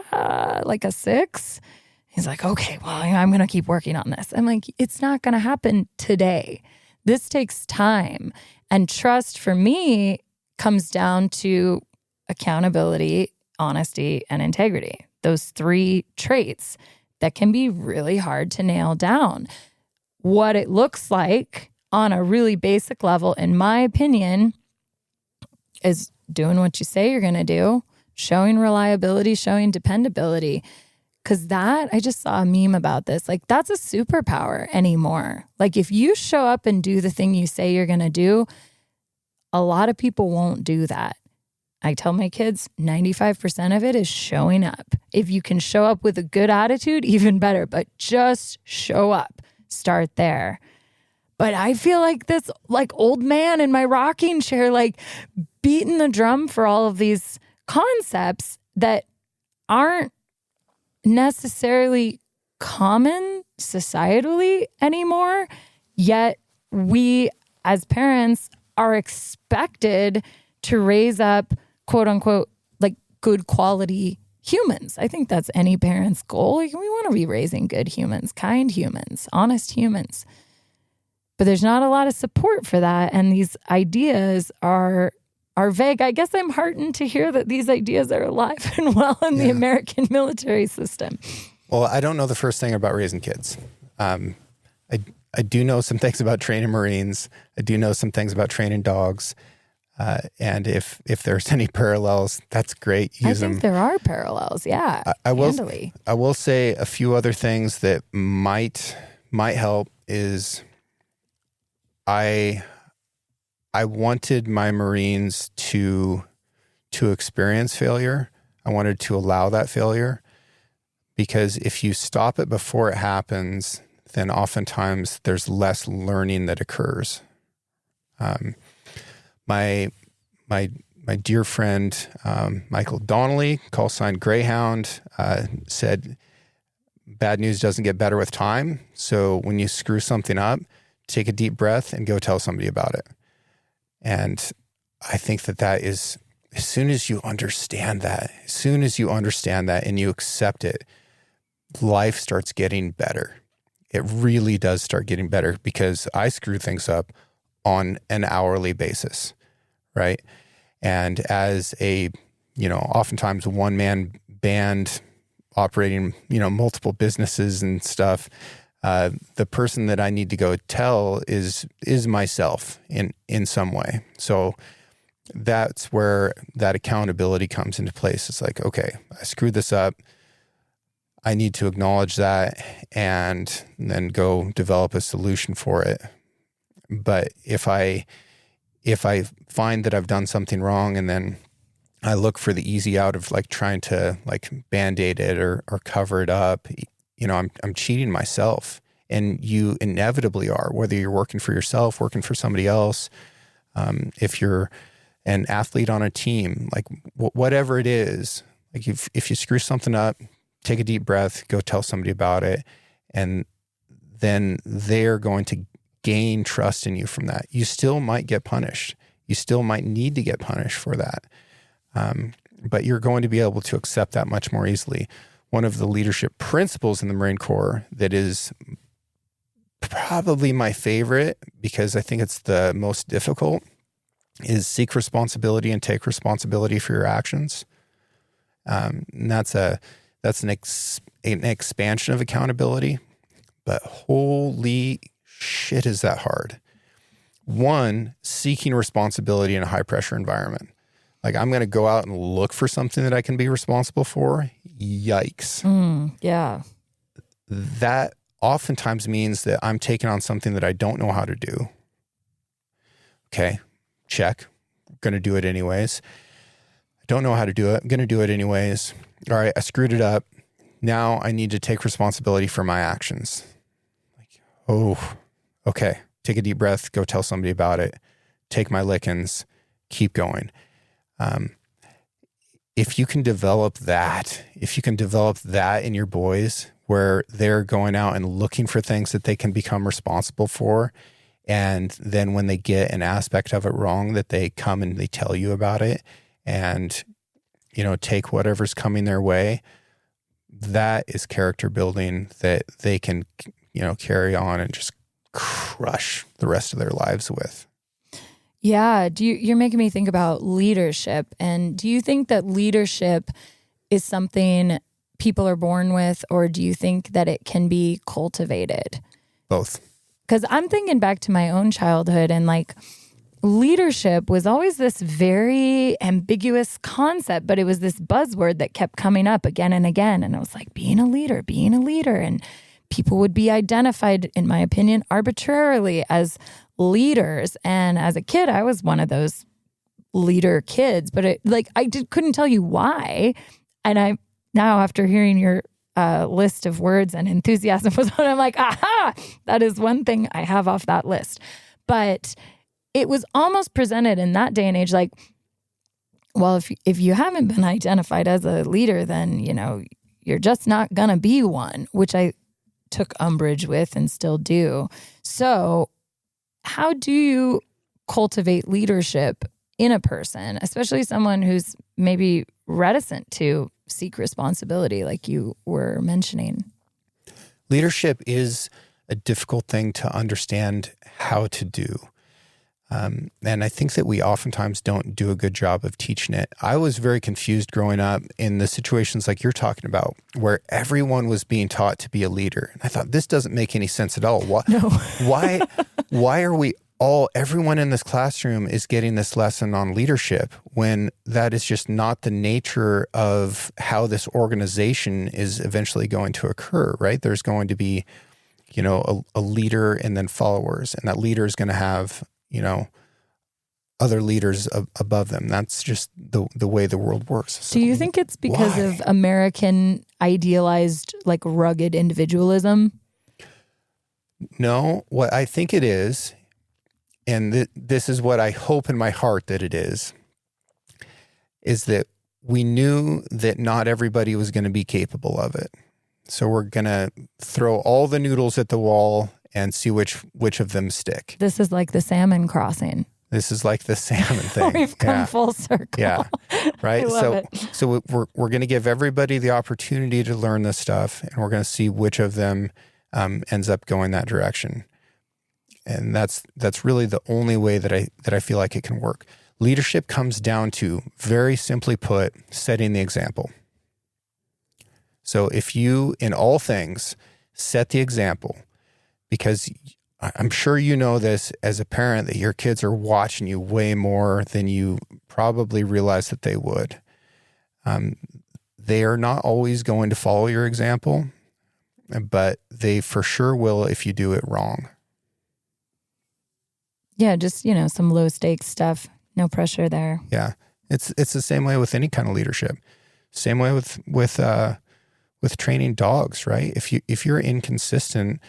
like a 6. He's like, okay, well, I'm going to keep working on this. I'm like, it's not going to happen today. This takes time. And trust for me comes down to accountability, honesty, and integrity. Those 3 traits that can be really hard to nail down. What it looks like on a really basic level, in my opinion, is doing what you say you're going to do, showing reliability, showing dependability. Because that, I just saw a meme about this. Like, that's a superpower anymore. Like, if you show up and do the thing you say you're going to do, a lot of people won't do that. I tell my kids 95% of it is showing up. If you can show up with a good attitude, even better, but just show up. Start there. But I feel like this, like, old man in my rocking chair, like, beating the drum for all of these concepts that aren't necessarily common societally anymore. Yet we, as parents, are expected to raise up, quote unquote, like, good quality humans. I think that's any parent's goal. Like, we want to be raising good humans, kind humans, honest humans. But there's not a lot of support for that. And these ideas are vague. I guess I'm heartened to hear that these ideas are alive and well in the American military system. Well, I don't know the first thing about raising kids. I do know some things about training Marines. I do know some things about training dogs. And if there's any parallels, that's great. Use them. I think there are parallels. Yeah. I will say a few other things that might help is I wanted my Marines to experience failure. I wanted to allow that failure, because if you stop it before it happens, then oftentimes there's less learning that occurs. My dear friend, Michael Donnelly, call sign Greyhound, said, bad news doesn't get better with time. So when you screw something up, take a deep breath and go tell somebody about it. And I think that is, as soon as you understand that and you accept it, life starts getting better. It really does start getting better, because I screw things up on an hourly basis, right? And as a, oftentimes one-man band operating, multiple businesses and stuff, the person that I need to go tell is myself in some way. So that's where that accountability comes into place. It's like, okay, I screwed this up. I need to acknowledge that and then go develop a solution for it. But if I find that I've done something wrong and then I look for the easy out of, like, trying to, like, Band-Aid it or cover it up, I'm cheating myself. And you inevitably are, whether you're working for yourself, working for somebody else, if you're an athlete on a team, like, whatever it is, like, if you screw something up, take a deep breath, go tell somebody about it, and then they're going to gain trust in you from that. You still might get punished. You still might need to get punished for that. But you're going to be able to accept that much more easily. One of the leadership principles in the Marine Corps that is probably my favorite, because I think it's the most difficult, is seek responsibility and take responsibility for your actions. And that's an expansion of accountability, but holy shit, is that hard. One, seeking responsibility in a high pressure environment. Like, I'm going to go out and look for something that I can be responsible for. Yikes. Yeah. That oftentimes means that I'm taking on something that I don't know how to do. Okay, check. Going to do it anyways. I don't know how to do it. I'm going to do it anyways. All right, I screwed it up. Now I need to take responsibility for my actions. Like, oh, okay. Take a deep breath. Go tell somebody about it. Take my lickings. Keep going. If you can develop that in your boys, where they're going out and looking for things that they can become responsible for, and then when they get an aspect of it wrong, that they come and they tell you about it, and, take whatever's coming their way, that is character building that they can, carry on and just crush the rest of their lives with. Yeah. You're making me think about leadership. And do you think that leadership is something people are born with, or do you think that it can be cultivated? Both. Because I'm thinking back to my own childhood, and like, leadership was always this very ambiguous concept, but it was this buzzword that kept coming up again and again. And it was like, being a leader. And people would be identified, in my opinion, arbitrarily as leaders. And as a kid, I was one of those leader kids, but couldn't tell you why. And I now, after hearing your list of words, and enthusiasm was one, I'm like, aha, that is one thing I have off that list. But it was almost presented in that day and age like, well, if you haven't been identified as a leader, then, you're just not going to be one, which I took umbrage with and still do. So how do you cultivate leadership in a person, especially someone who's maybe reticent to seek responsibility, like you were mentioning? Leadership is a difficult thing to understand how to do. And I think that we oftentimes don't do a good job of teaching it. I was very confused growing up in the situations like you're talking about, where everyone was being taught to be a leader. And I thought, this doesn't make any sense at all. Why are we everyone in this classroom is getting this lesson on leadership, when that is just not the nature of how this organization is eventually going to occur, right? There's going to be, a leader and then followers, and that leader is going to have, other leaders above them. That's just the way the world works. So do you think it's because of American idealized, like, rugged individualism? No, what I think it is, and this is what I hope in my heart that it is that we knew that not everybody was going to be capable of it. So we're going to throw all the noodles at the wall and see which of them stick. This is like the salmon crossing. This is like the salmon thing. We've come full circle. Yeah, right. I love it. So we're going to give everybody the opportunity to learn this stuff, and we're going to see which of them ends up going that direction. And that's really the only way that I feel like it can work. Leadership comes down to, very simply put, setting the example. So if you, in all things, set the example, because I'm sure you know this as a parent, that your kids are watching you way more than you probably realize that they would. They are not always going to follow your example, but they for sure will if you do it wrong. Yeah, just, some low stakes stuff. No pressure there. Yeah. It's the same way with any kind of leadership. Same way with training dogs, right? If you're inconsistent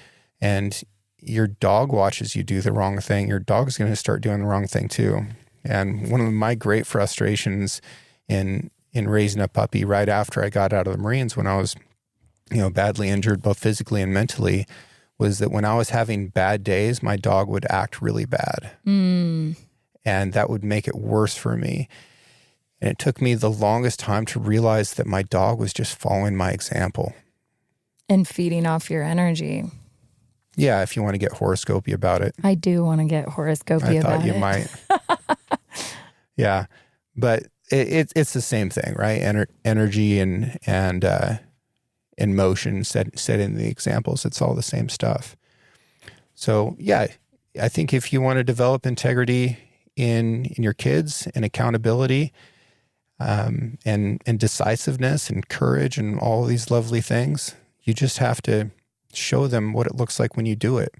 and your dog watches you do the wrong thing, your dog's going to start doing the wrong thing too. And one of my great frustrations in raising a puppy right after I got out of the Marines, when I was, badly injured both physically and mentally, was that when I was having bad days, my dog would act really bad. And that would make it worse for me. And it took me the longest time to realize that my dog was just following my example. And feeding off your energy. Yeah, if you want to get horoscopy about it. I do want to get horoscopy about it. I thought you might. Yeah, but it's the same thing, right? Energy and motion, setting the examples. It's all the same stuff. So yeah, I think if you want to develop integrity in your kids, and accountability, and decisiveness and courage and all these lovely things, you just have to show them what it looks like when you do it.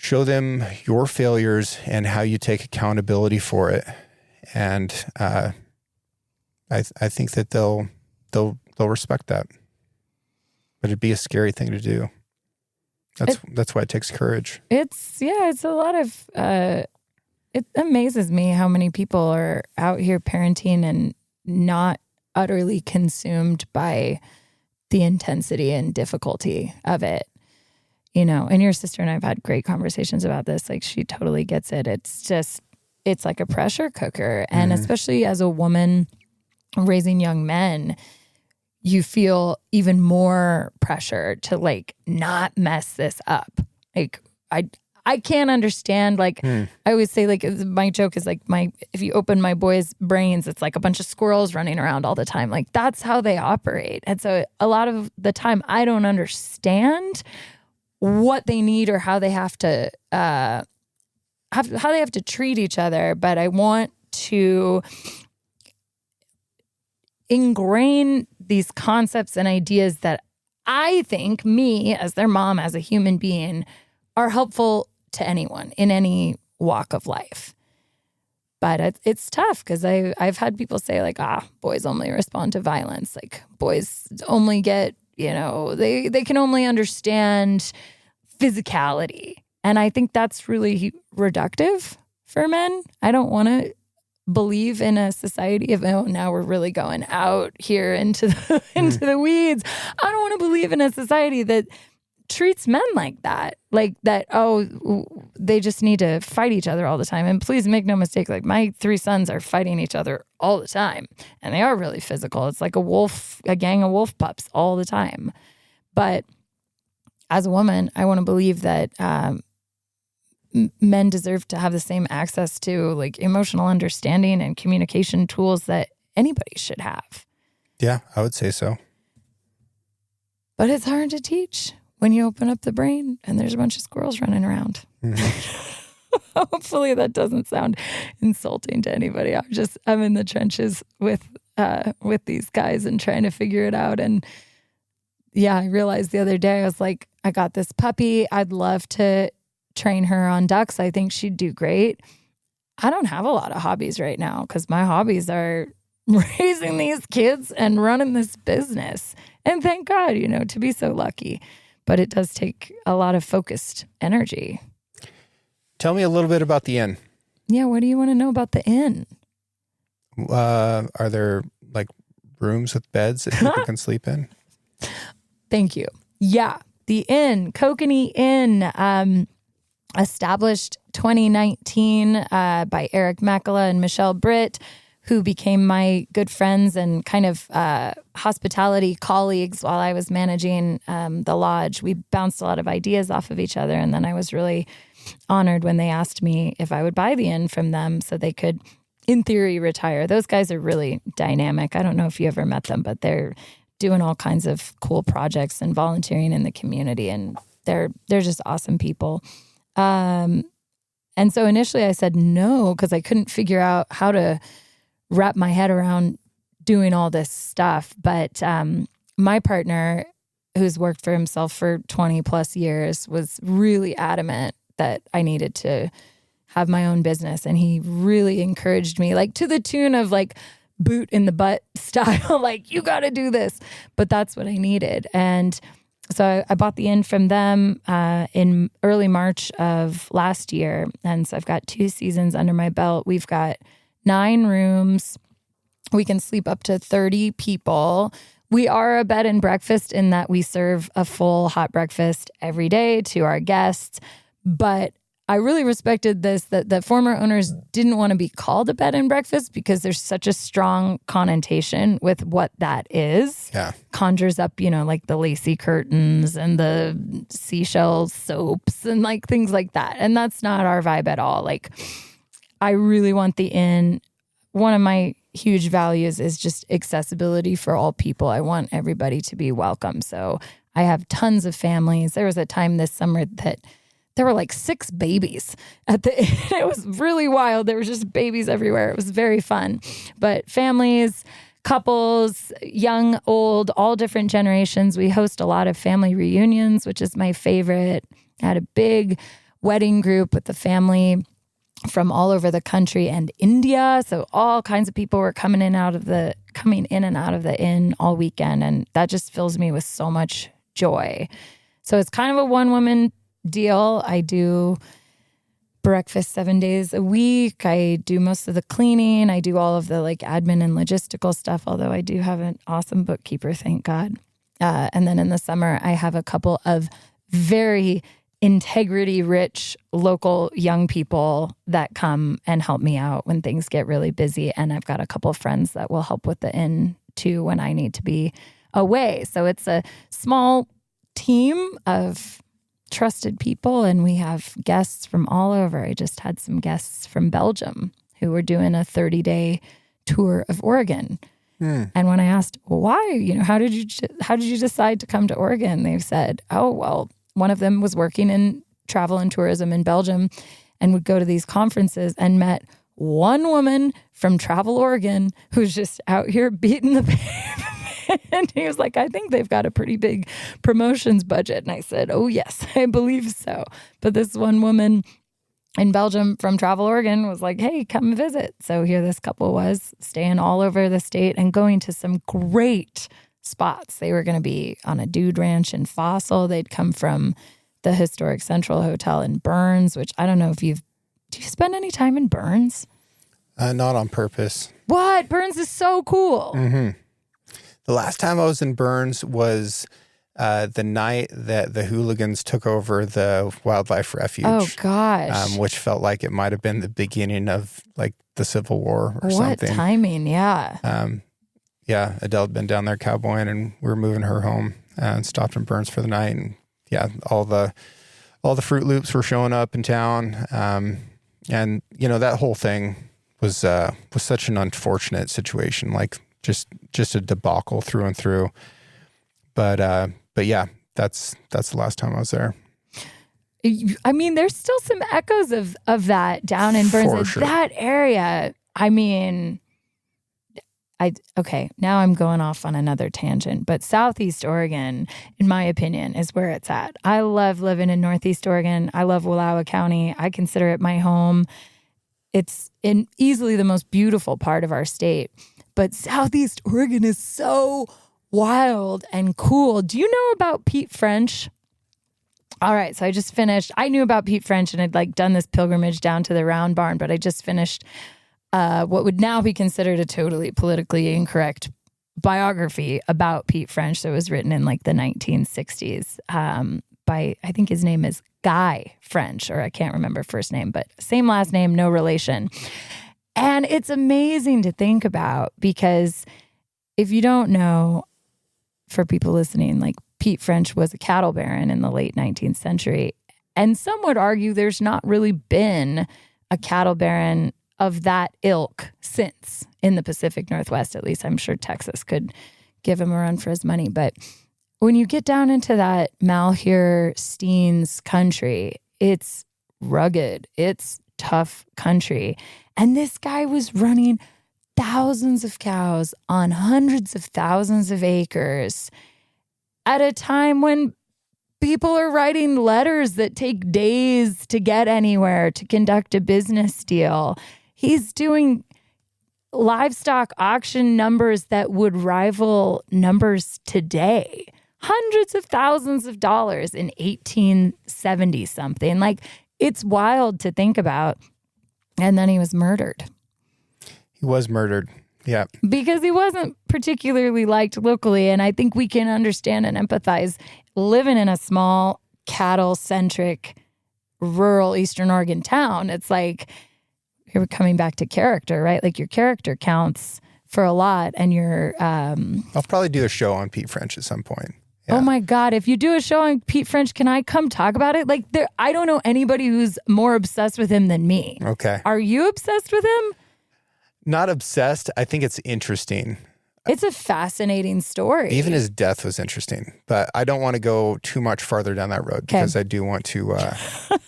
Show them your failures and how you take accountability for it. And I think that they'll respect that. But it'd be a scary thing to do. That's why it takes courage. It's a lot of, it amazes me how many people are out here parenting and not utterly consumed by the intensity and difficulty of it. And your sister and I have had great conversations about this. Like, she totally gets it. It's like a pressure cooker. And especially as a woman raising young men, you feel even more pressure to like not mess this up. Like, I can't understand. Like, I always say, like, my joke is like, if you open my boys' brains, it's like a bunch of squirrels running around all the time. Like, that's how they operate. And so a lot of the time I don't understand what they need or how they have to treat each other. But I want to ingrain these concepts and ideas that I think, me as their mom, as a human being, are helpful to anyone in any walk of life. But it's tough because I've had people say, like, boys only respond to violence. Like, boys only get, they can only understand physicality. And I think that's really reductive for men. I don't want to believe in a society of, now we're really going out here into the weeds. I don't want to believe in a society that treats men like that. Like that, they just need to fight each other all the time. And please make no mistake, like, my 3 sons are fighting each other all the time. And they are really physical. It's like a gang of wolf pups all the time. But as a woman, I want to believe that men deserve to have the same access to like emotional understanding and communication tools that anybody should have. Yeah, I would say so. But it's hard to teach when you open up the brain and there's a bunch of squirrels running around. Hopefully that doesn't sound insulting to anybody. I'm in the trenches with these guys and trying to figure it out. And yeah, I realized the other day, I was like, I got this puppy. I'd love to train her on ducks. I think she'd do great. I don't have a lot of hobbies right now because my hobbies are raising these kids and running this business. And thank God, to be so lucky. But it does take a lot of focused energy. Tell me a little bit about the inn. Yeah, what do you want to know about the inn? Are there like rooms with beds that people can sleep in? Thank you. Yeah, the inn, Kokanee Inn, established 2019 by Eric Makala and Michelle Britt, who became my good friends and kind of hospitality colleagues while I was managing the lodge. We bounced a lot of ideas off of each other, and then I was really honored when they asked me if I would buy the inn from them so they could, in theory, retire. Those guys are really dynamic. I don't know if you ever met them, but they're doing all kinds of cool projects and volunteering in the community, and they're just awesome people. And so initially I said no because I couldn't figure out how to wrap my head around doing all this stuff. But my partner, who's worked for himself for 20 plus years, was really adamant that I needed to have my own business. And he really encouraged me, like to the tune of like boot in the butt style, like, you got to do this. But that's what I needed. And so I bought the inn from them in early March of last year. And so I've got 2 seasons under my belt. We've got 9 rooms. We can sleep up to 30 people. We are a bed and breakfast in that we serve a full hot breakfast every day to our guests. But I really respected this, that the former owners didn't want to be called a bed and breakfast because there's such a strong connotation with what that is. Yeah. Conjures up, like the lacy curtains and the seashell soaps and like things like that. And that's not our vibe at all. Like, I really want the inn. One of my huge values is just accessibility for all people. I want everybody to be welcome. So I have tons of families. There was a time this summer that there were like 6 babies at the inn. It was really wild. There was just babies everywhere. It was very fun. But families, couples, young, old, all different generations. We host a lot of family reunions, which is my favorite. I had a big wedding group with the family from all over the country and India. So all kinds of people were coming in and out of the inn all weekend. And that just fills me with so much joy. So it's kind of a one-woman deal. I do breakfast 7 days a week. I do most of the cleaning. I do all of the like admin and logistical stuff, although I do have an awesome bookkeeper, thank God. And then in the summer, I have a couple of very integrity-rich local young people that come and help me out when things get really busy. And I've got a couple of friends that will help with the inn too when I need to be away. So it's a small team of trusted people, and we have guests from all over. I just had some guests from Belgium who were doing a 30-day tour of Oregon. And when I asked, well, why, how did you decide to come to Oregon? They said, oh, well, one of them was working in travel and tourism in Belgium and would go to these conferences and met one woman from Travel Oregon who's just out here beating the pavement. And he was like, I think they've got a pretty big promotions budget. And I said, oh, yes, I believe so. But this one woman in Belgium from Travel Oregon was like, hey, come visit. So here this couple was staying all over the state and going to some great spots. They were going to be on a dude ranch in Fossil. They'd come from the historic Central Hotel in Burns, which I don't know if do you spend any time in Burns? Not on purpose. What? Burns is so cool. Mm-hmm. The last time I was in Burns was the night that the hooligans took over the wildlife refuge. Oh, gosh. Which felt like it might have been the beginning of like the Civil War or something. What timing? Yeah. Yeah, Adele had been down there cowboying, and we were moving her home and stopped in Burns for the night. And yeah, all the Fruit Loops were showing up in town. And that whole thing was such an unfortunate situation, like just a debacle through and through. But yeah, that's the last time I was there. I mean, there's still some echoes of that down in Burns. For sure. That area, I mean, okay, now I'm going off on another tangent, but Southeast Oregon, in my opinion, is where it's at. I love living in Northeast Oregon. I love Wallowa County. I consider it my home. It's easily the most beautiful part of our state. But Southeast Oregon is so wild and cool. Do you know about Pete French? All right, so I just finished. I knew about Pete French and I'd done this pilgrimage down to the Round Barn, but I just finished what would now be considered a totally politically incorrect biography about Pete French that was written in the 1960s by, I think his name is Guy French, or I can't remember first name, but same last name, no relation. And it's amazing to think about because if you don't know, for people listening, Pete French was a cattle baron in the late 19th century. And some would argue there's not really been a cattle baron of that ilk since in the Pacific Northwest. At least I'm sure Texas could give him a run for his money. But when you get down into that Malheur Steens country, it's rugged. It's tough country. And this guy was running thousands of cows on hundreds of thousands of acres at a time when people are writing letters that take days to get anywhere to conduct a business deal. He's doing livestock auction numbers that would rival numbers today. Hundreds of thousands of dollars in 1870 something. It's wild to think about. And then he was murdered. He was murdered. Yeah. Because he wasn't particularly liked locally. And I think we can understand and empathize living in a small cattle-centric rural Eastern Oregon town. It's you're coming back to character, right? Your character counts for a lot. And you're... I'll probably do a show on Pete French at some point. Yeah. Oh my God. If you do a show on Pete French, can I come talk about it? I don't know anybody who's more obsessed with him than me. Okay. Are you obsessed with him? Not obsessed. I think it's interesting. It's a fascinating story. Even his death was interesting, but I don't want to go too much farther down that road because I do want to.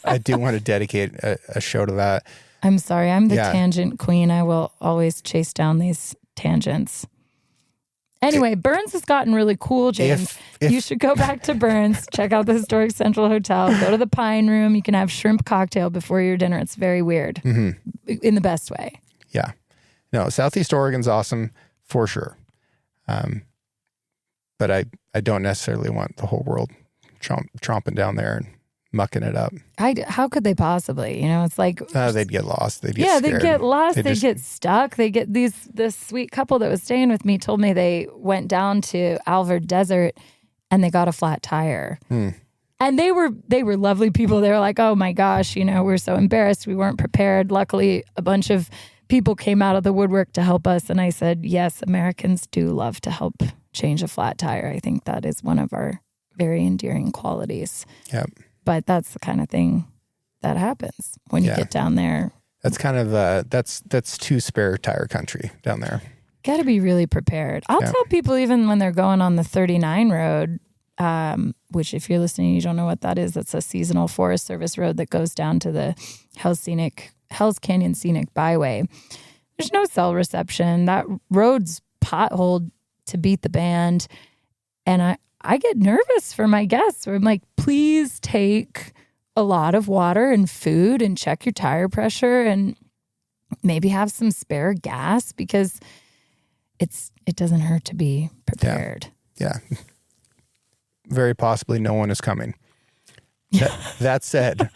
I do want to dedicate a show to that. I'm sorry, I'm the tangent queen. I will always chase down these tangents. Anyway, Burns has gotten really cool, James. If you should go back to Burns, check out the Historic Central Hotel, go to the Pine Room. You can have shrimp cocktail before your dinner. It's very weird in the best way. Yeah. No, Southeast Oregon's awesome for sure. But I don't necessarily want the whole world tromping down there and mucking it up. How could they possibly? It's like they'd get lost. They'd get scared. They'd get lost. They'd get stuck. This sweet couple that was staying with me told me they went down to Alvord Desert and they got a flat tire. And they were lovely people. They were like, oh my gosh, we're so embarrassed. We weren't prepared. Luckily, a bunch of people came out of the woodwork to help us. And I said, yes, Americans do love to help change a flat tire. I think that is one of our very endearing qualities. Yep. But that's the kind of thing that happens when you get down there. That's kind of that's two spare tire country down there. Got to be really prepared. I'll tell people even when they're going on the 39 road, which if you're listening, you don't know what that is. That's a seasonal Forest Service road that goes down to the Hell's Canyon Scenic Byway. There's no cell reception. That road's potholed to beat the band. And I get nervous for my guests where I'm like, please take a lot of water and food and check your tire pressure and maybe have some spare gas because it doesn't hurt to be prepared. Yeah. Very possibly no one is coming. That said,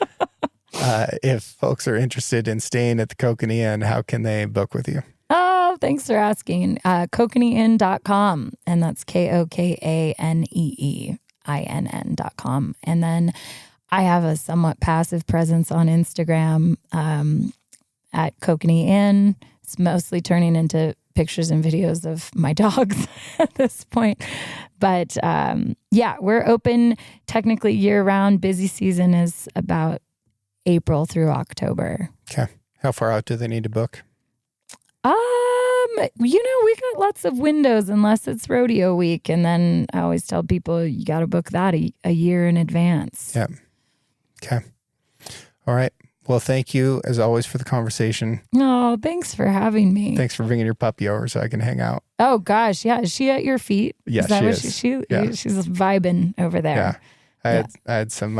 if folks are interested in staying at the Kokanee Inn, how can they book with you? Oh, thanks for asking. KokaneeInn.com, and that's KokaneeInn.com. And then I have a somewhat passive presence on Instagram at Kokanee Inn. It's mostly turning into pictures and videos of my dogs at this point. But we're open technically year round. Busy season is about April through October. Okay. How far out do they need to book? We got lots of windows unless it's rodeo week. And then I always tell people you got to book that a year in advance. Yeah. Okay. All right. Well, thank you as always for the conversation. Oh, thanks for having me. Thanks for bringing your puppy over so I can hang out. Oh gosh. Yeah. Is she at your feet? Yeah, she is. She's vibing over there. Yeah. I had some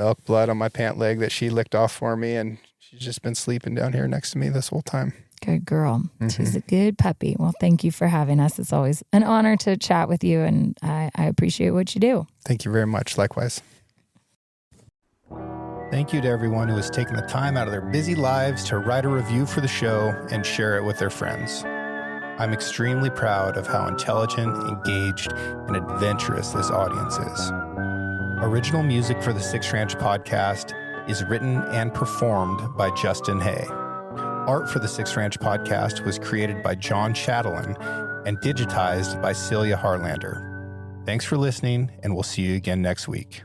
elk blood on my pant leg that she licked off for me, and she's just been sleeping down here next to me this whole time. Good girl. Mm-hmm. She's a good puppy. Well, thank you for having us. It's always an honor to chat with you, and I appreciate what you do. Thank you very much. Likewise. Thank you to everyone who has taken the time out of their busy lives to write a review for the show and share it with their friends. I'm extremely proud of how intelligent, engaged, and adventurous this audience is. Original music for the Six Ranch podcast is written and performed by Justin Hay. Art for the Six Ranch podcast was created by John Chatelain and digitized by Celia Harlander. Thanks for listening, and we'll see you again next week.